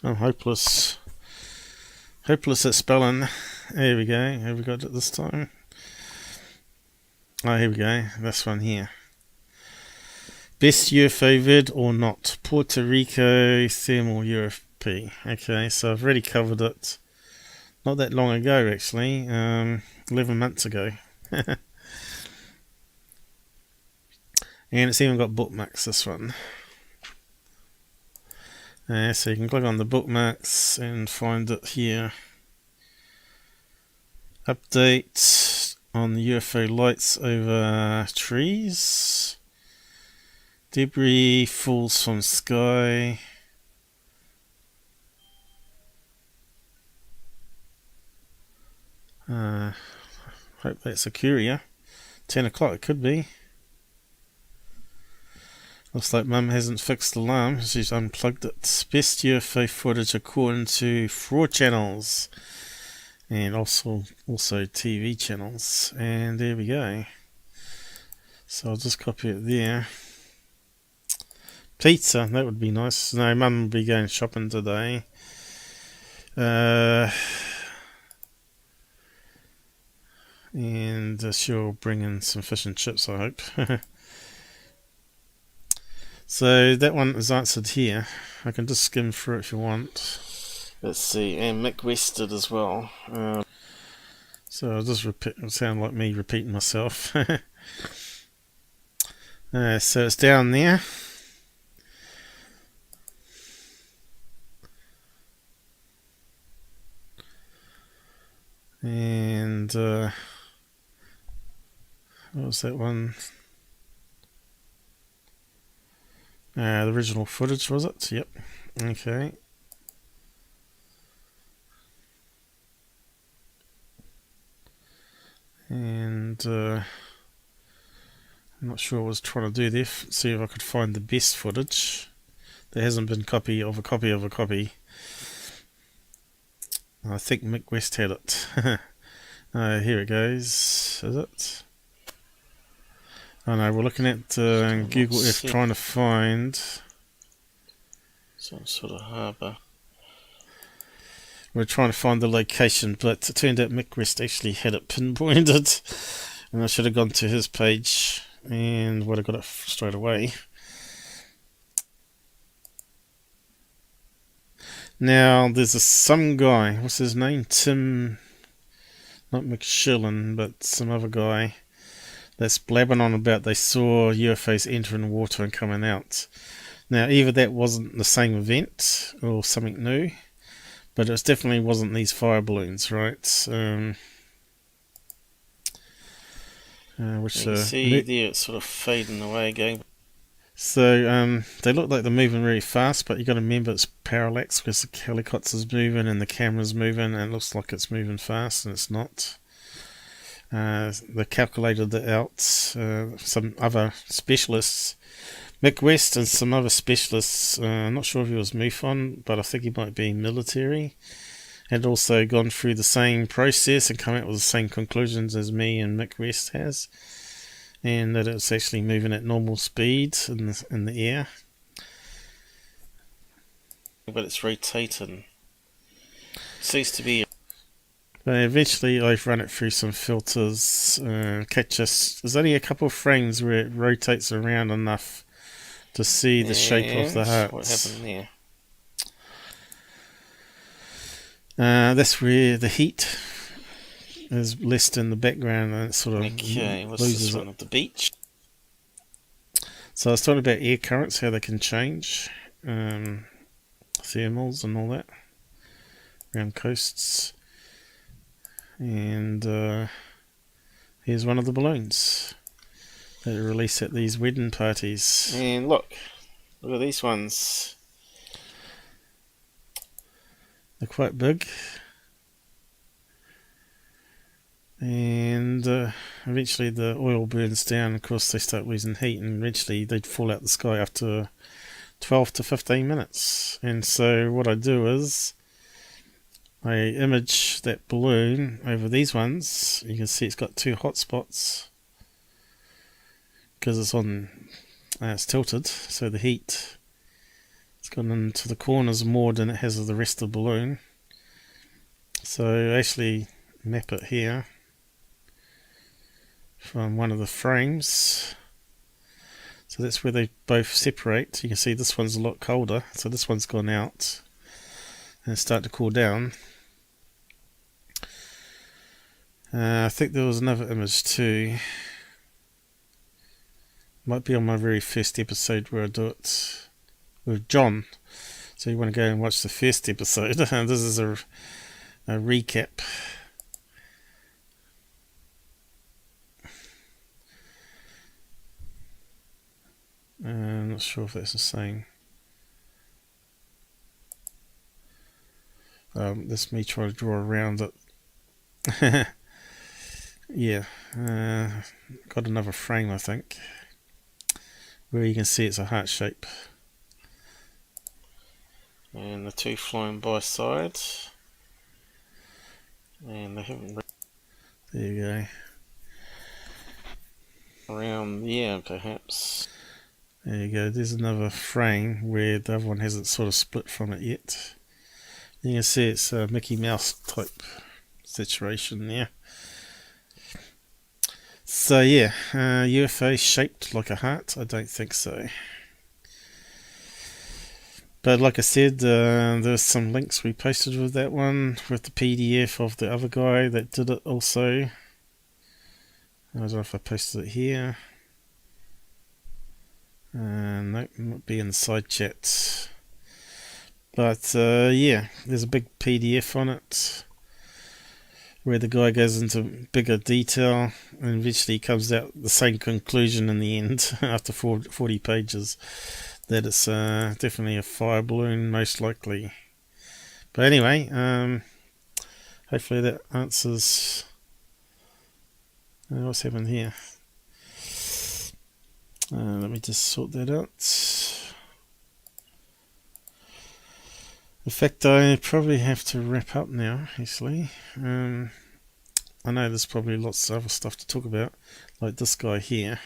I'm hopeless. Hopeless at spelling. There we go. Have we got it this time? Oh, here we go. This one here. Best UFO vid or not? Puerto Rico thermal UFP. Okay, so I've already covered it. Not that long ago, actually. 11 months ago. And it's even got bookmarks, this one. So you can click on the bookmarks and find it here. Update on the UFO lights over trees. Debris falls from sky. Hope that's a courier. 10 o'clock it could be. Looks like Mum hasn't fixed the alarm. She's unplugged it. Best UFO footage according to 4 channels. And also TV channels. And there we go. So I'll just copy it there. Pizza, that would be nice. No, Mum will be going shopping today. And she'll bring in some fish and chips, I hope. So that one is answered here. I can just skim through it if you want. Let's see, and Mick West did as well. So I'll just repeat. It'll sound like me repeating myself. So it's down there. And what was that one? The original footage, was it? Yep. Okay. And I'm not sure what I was trying to do there. See if I could find the best footage. There hasn't been copy of a copy of a copy. I think Mick West had it. Here it goes. Is it? Oh no, we're looking at Google Earth trying to find some sort of harbour. We're trying to find the location, but it turned out Mick West actually had it pinpointed, and I should have gone to his page and would have got it straight away. Now there's some guy, what's his name? Tim, not McShillen, but some other guy that's blabbing on about they saw UFOs entering water and coming out. Now either that wasn't the same event or something new, but it definitely wasn't these fire balloons, right? Which you can see there it's sort of fading away again. So they look like they're moving really fast, but you got to remember it's parallax because the helicopter's moving and the camera's moving, and it looks like it's moving fast, and it's not. They calculated it out. Some other specialists, Mick West and some other specialists, I'm not sure if he was MUFON, but I think he might be military, had also gone through the same process and come out with the same conclusions as me and Mick West has, and that it's actually moving at normal speed in the air, but it's rotating. Seems to be. But eventually I've run it through some filters, there's only a couple of frames where it rotates around enough to see the shape of the hearts. What happened there? That's where the heat is less in the background, and it sort of loses it. At the beach. So I was talking about air currents, how they can change, thermals and all that around coasts. And here's one of the balloons that are released at these wedding parties. And look at these ones. They're quite big. And eventually the oil burns down. Of course they start losing heat, and eventually they'd fall out the sky after 12 to 15 minutes. And so what I do is I image that balloon over these ones. You can see it's got 2 hot spots because it's on, it's tilted, so the heat it's gone into the corners more than it has of the rest of the balloon. So I actually map it here from one of the frames. So that's where they both separate. You can see this one's a lot colder, so this one's gone out and it's starting to cool down. I think there was another image too Might be on my very first episode where I do it with John. So you want to go and watch the first episode. This is a recap. I'm not sure if that's the same. That's me trying to draw around it. Yeah, got another frame, I think, where you can see it's a heart shape. And the two flying by side. And they haven't. There you go. Around, yeah, perhaps. There you go. There's another frame where the other one hasn't sort of split from it yet. You can see it's a Mickey Mouse type situation there. So yeah, UFO shaped like a heart? I don't think so. But like I said, there's some links we posted with that one, with the PDF of the other guy that did it also. I don't know if I posted it here. Nope, might be in the side chat. But yeah, there's a big PDF on it, where the guy goes into bigger detail and eventually comes out the same conclusion in the end after 40 pages, that it's definitely a fire balloon, most likely. But anyway, hopefully that answers what's happened here. Let me just sort that out. In fact, I probably have to wrap up now, actually. I know there's probably lots of other stuff to talk about, like this guy here.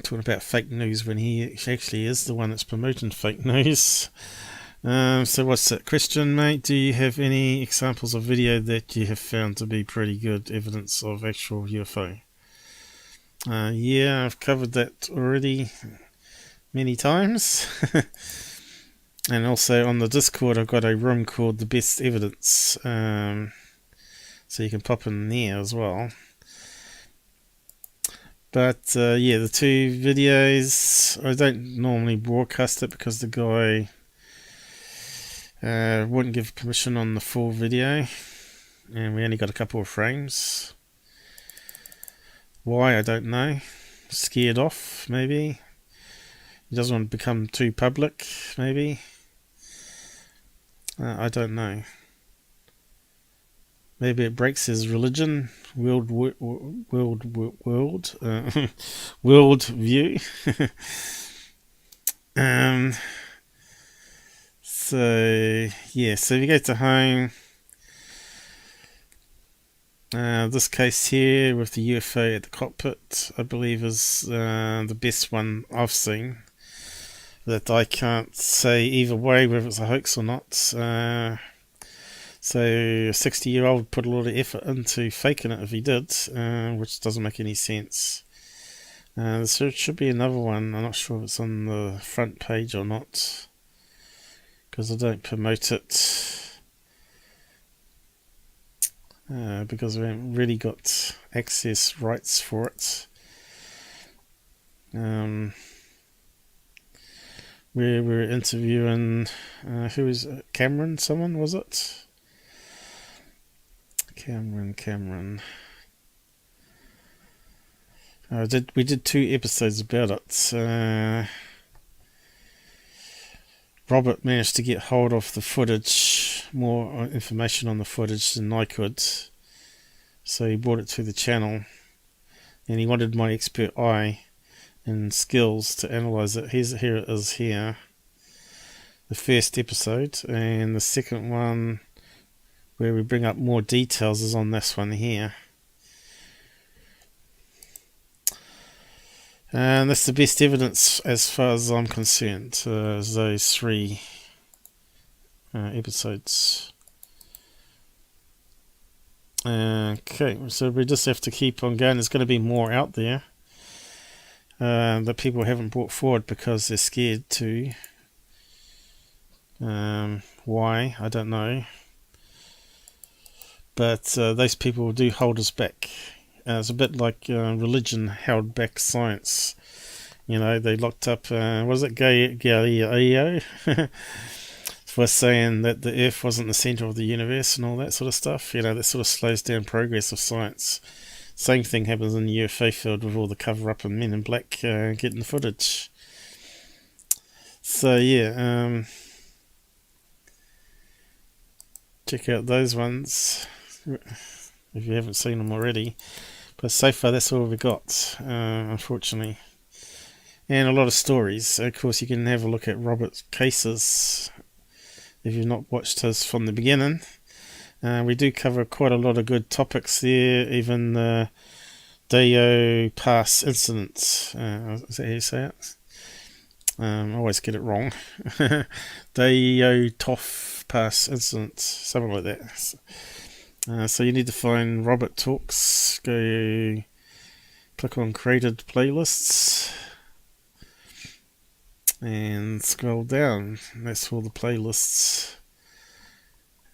Talking about fake news when he actually is the one that's promoting fake news. So what's that question, mate? Do you have any examples of video that you have found to be pretty good evidence of actual UFO? Yeah, I've covered that already many times. And also on the Discord I've got a room called The Best Evidence, so you can pop in there as well. But yeah, the two videos, I don't normally broadcast it because the guy wouldn't give permission on the full video, and we only got a couple of frames. Why, I don't know. Scared off, maybe. He doesn't want to become too public, maybe. I don't know. Maybe it breaks his religion, world view. So yeah, so if you go to home, this case here with the UFO at the cockpit, I believe is the best one I've seen. That I can't say either way whether it's a hoax or not. So a 60-year-old put a lot of effort into faking it if he did, which doesn't make any sense. There should be another one. I'm not sure if it's on the front page or not, because I don't promote it, because we haven't really got access rights for it. We were interviewing, who was it? Cameron, someone, was it? Cameron. We did 2 episodes about it. Robert managed to get hold of the footage, more information on the footage than I could. So he brought it to the channel, and he wanted my expert eye and skills to analyze it. Here it is here. The first episode, and the second one where we bring up more details is on this one here. And that's the best evidence as far as I'm concerned, is those 3 episodes. Okay, so we just have to keep on going. There's going to be more out there that people haven't brought forward because they're scared to. Why? I don't know. But those people do hold us back It's a bit like religion held back science. You know, they locked up, was it Galileo? For saying that the Earth wasn't the centre of the universe and all that sort of stuff. You know, that sort of slows down progress of science. Same thing happens in the UFO field with all the cover-up and Men in Black getting the footage. So, yeah, check out those ones if you haven't seen them already. But so far, that's all we've got, unfortunately. And a lot of stories. Of course, you can have a look at Robert Case's if you've not watched his from the beginning. We do cover quite a lot of good topics there, even the Deo Pass incident. Is that how you say it? I always get it wrong. Deo Toff Pass incident, something like that. So you need to find Robert Talks, go click on created playlists and scroll down. That's all the playlists.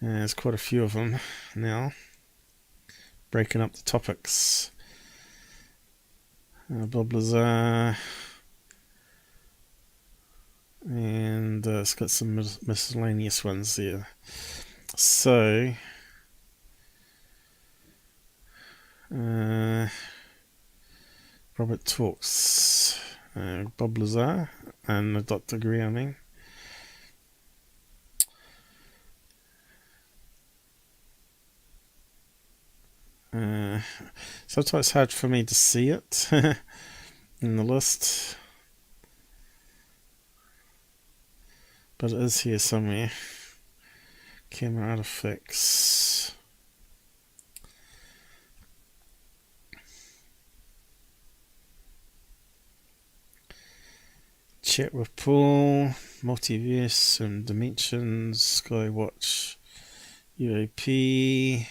There's quite a few of them now, breaking up the topics. Bob Lazar, and it's got some miscellaneous ones there. So Robert Talks, Bob Lazar and Dr. Grey, I mean. Sometimes it's hard for me to see it in the list, but it is here somewhere. Camera artifacts. Chat with Paul, Multiverse and Dimensions, Skywatch, UAP.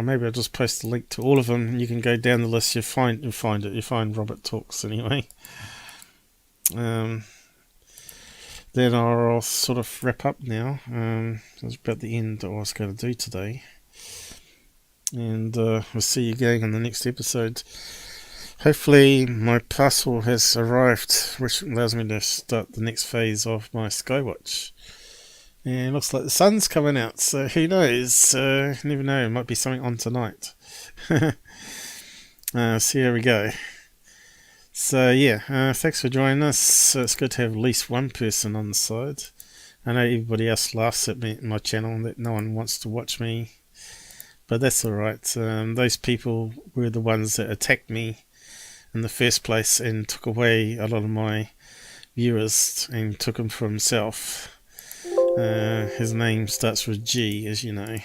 Maybe I'll just post the link to all of them. You can go down the list. You find it. You find Robert Talks anyway. Then I'll sort of wrap up now. That's about the end of what I was going to do today, and we'll see you again in the next episode. Hopefully my parcel has arrived, which allows me to start the next phase of my Skywatch. And it looks like the sun's coming out, so who knows? Never know, it might be something on tonight. So here we go. So yeah, thanks for joining us. It's good to have at least one person on the side. I know everybody else laughs at me at my channel, that no one wants to watch me. But that's alright. Those people were the ones that attacked me in the first place and took away a lot of my viewers and took them for himself. His name starts with G, as you know.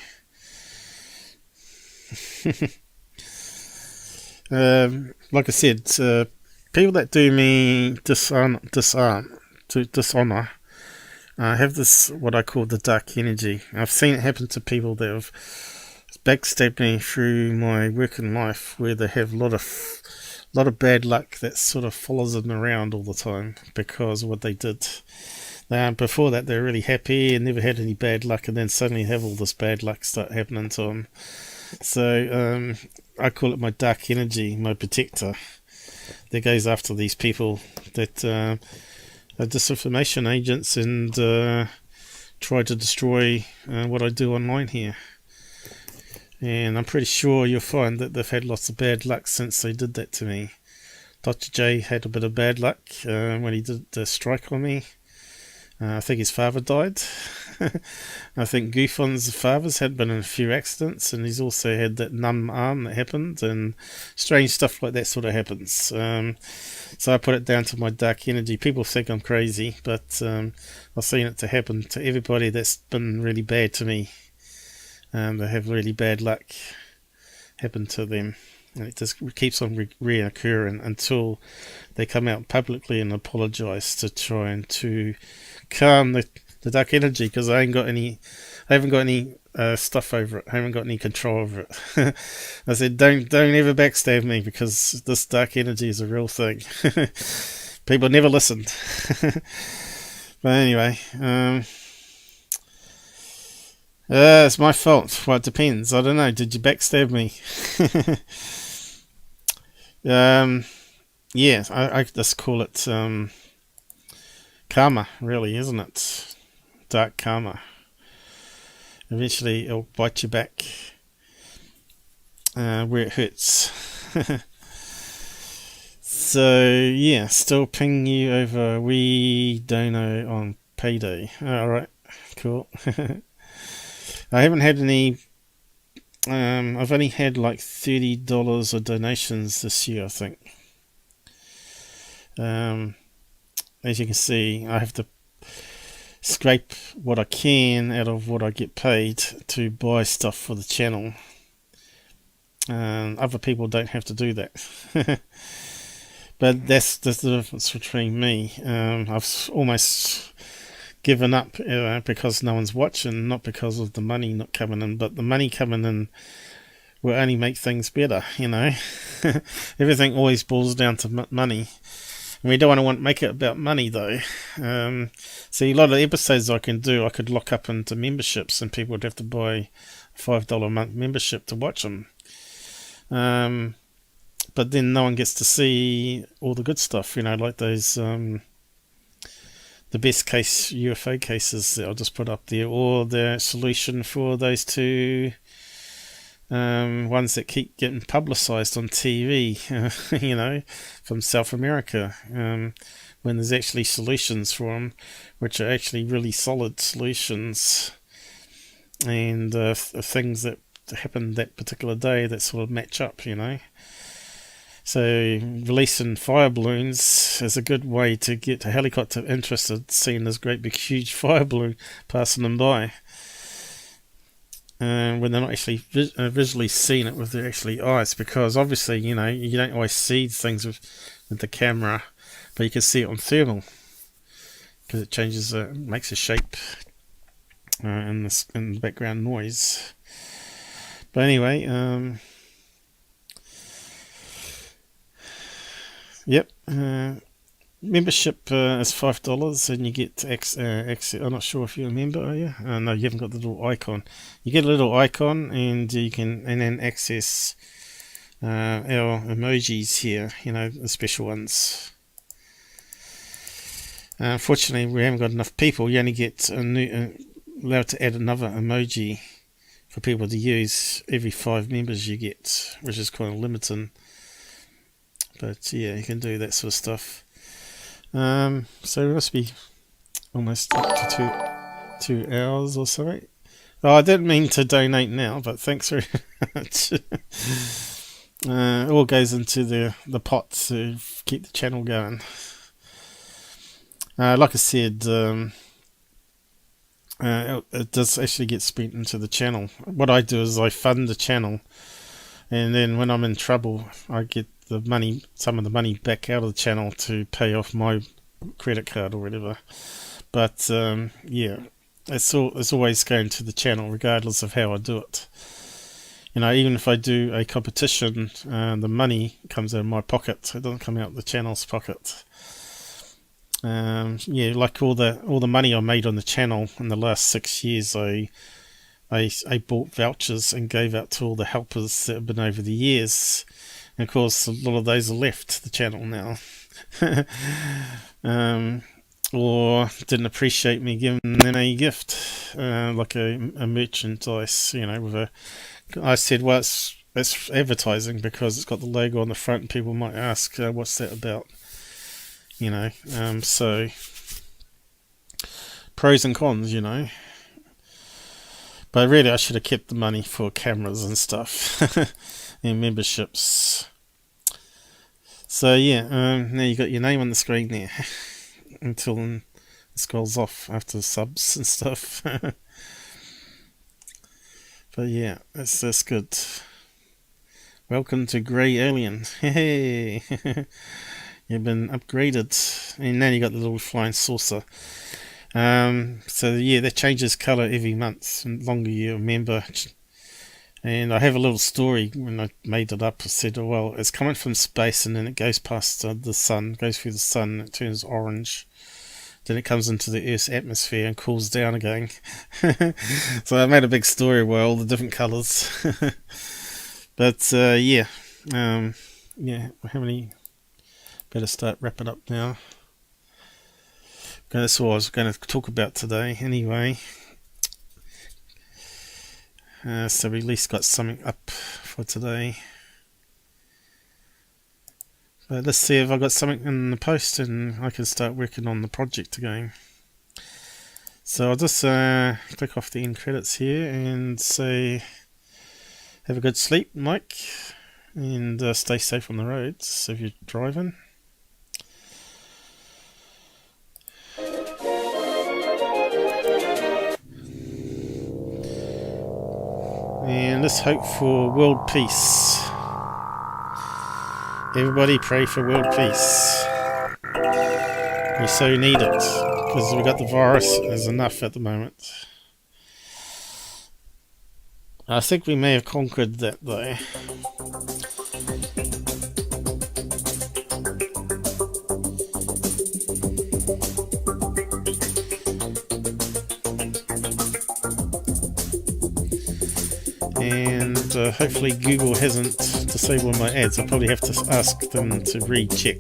Like I said, people that do me dishonor have this, what I call the dark energy. I've seen it happen to people that have backstabbed me through my working life, where they have a lot of bad luck that sort of follows them around all the time because of what they did. Before that, they're really happy and never had any bad luck, and then suddenly have all this bad luck start happening to them. So I call it my dark energy, my protector, that goes after these people that are disinformation agents and try to destroy what I do online here. And I'm pretty sure you'll find that they've had lots of bad luck since they did that to me. Dr. J had a bit of bad luck when he did the strike on me. I think his father died. I think Goofon's father's had been in a few accidents, and he's also had that numb arm that happened, and strange stuff like that sort of happens. So I put it down to my dark energy. People think I'm crazy, but I've seen it to happen to everybody that's been really bad to me. They have really bad luck happen to them. And it just keeps on reoccurring until they come out publicly and apologise to try and to calm the dark energy, because I haven't got any stuff over it. I haven't got any control over it. I said, don't ever backstab me, because this dark energy is a real thing. People never listened. But anyway, it's my fault. Well, it depends. I don't know. Did you backstab me? Yeah, I just call it karma, really, isn't it? Dark karma. Eventually, it'll bite you back where it hurts. So, yeah, still ping you over We Dono on payday. Alright, cool. I haven't had any. I've only had like $30 of donations this year, I think. As you can see, I have to scrape what I can out of what I get paid to buy stuff for the channel. Other people don't have to do that. But that's the difference between me. I've almost given up because no one's watching, not because of the money not coming in, but the money coming in will only make things better, you know. Everything always boils down to money. And we don't want to make it about money, though. See, a lot of episodes I could lock up into memberships, and people would have to buy a $5 a month membership to watch them. But then no one gets to see all the good stuff, you know, like those the best case UFO cases that I'll just put up there, or the solution for those two ones that keep getting publicised on TV, you know, from South America, when there's actually solutions for them, which are actually really solid solutions, and things that happened that particular day that sort of match up, you know. So releasing fire balloons is a good way to get a helicopter interested, seeing this great big huge fire balloon passing them by. When they're not actually visually seeing it with their actually eyes, because obviously, you know, you don't always see things with the camera, but you can see it on thermal, because it changes, makes a shape in the background noise. But anyway, yep. Membership is $5, and you get access. I'm not sure if you're a member, are you? No, you haven't got the little icon. You get a little icon, and you can then access our emojis here. You know, the special ones. Unfortunately, we haven't got enough people. You only get allowed to add another emoji for people to use every 5 members you get, which is kind of limiting. But yeah, you can do that sort of stuff. So we must be almost up to 2 hours or so. Oh, I didn't mean to donate now, but thanks very much. It all goes into the pot to keep the channel going. Like I said, it does actually get spent into the channel. What I do is I fund the channel, and then when I'm in trouble, I get the money, some of the money back out of the channel to pay off my credit card or whatever. But yeah, it's always going to the channel, regardless of how I do it. You know, even if I do a competition, the money comes out of my pocket. It doesn't come out of the channel's pocket. Yeah, like all the money I made on the channel in the last 6 years, I bought vouchers and gave out to all the helpers that have been over the years. And of course, a lot of those are left the channel now, or didn't appreciate me giving them a gift, like a merchandise. You know, I said, well, it's advertising because it's got the logo on the front, and people might ask, what's that about? You know, so pros and cons, you know. But really, I should have kept the money for cameras and stuff. And memberships. So yeah, now you got your name on the screen there until it scrolls off after subs and stuff. But yeah, that's good. Welcome to Grey Alien. Hey, you've been upgraded, and now you got the little flying saucer. So yeah, that changes colour every month, and the longer you're a member. And I have a little story when I made it up. I said, oh, well, it's coming from space, and then it goes past the sun, goes through the sun, and it turns orange, then it comes into the Earth's atmosphere and cools down again. So I made a big story about all the different colours. But yeah, how many? Better start wrapping up now. That's what I was going to talk about today anyway. So we at least got something up for today. But let's see if I got something in the post and I can start working on the project again. So I'll just click off the end credits here and say have a good sleep, Mike, and stay safe on the roads if you're driving. And let's hope for world peace. Everybody pray for world peace. We so need it, because we got the virus. There's enough at the moment. I think we may have conquered that though. And hopefully Google hasn't disabled my ads. I'll probably have to ask them to recheck.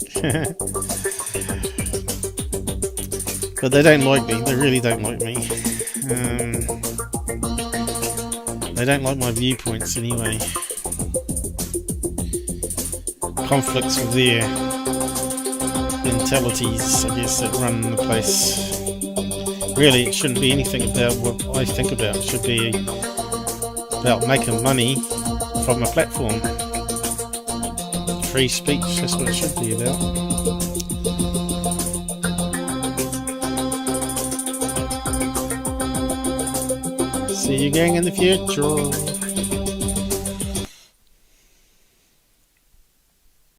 But they don't like me. They really don't like me. They don't like my viewpoints anyway. Conflicts with their mentalities, I guess, that run the place. Really, it shouldn't be anything about what I think about. It should be about making money from a platform. Free speech, that's what it should be about. See you again in the future.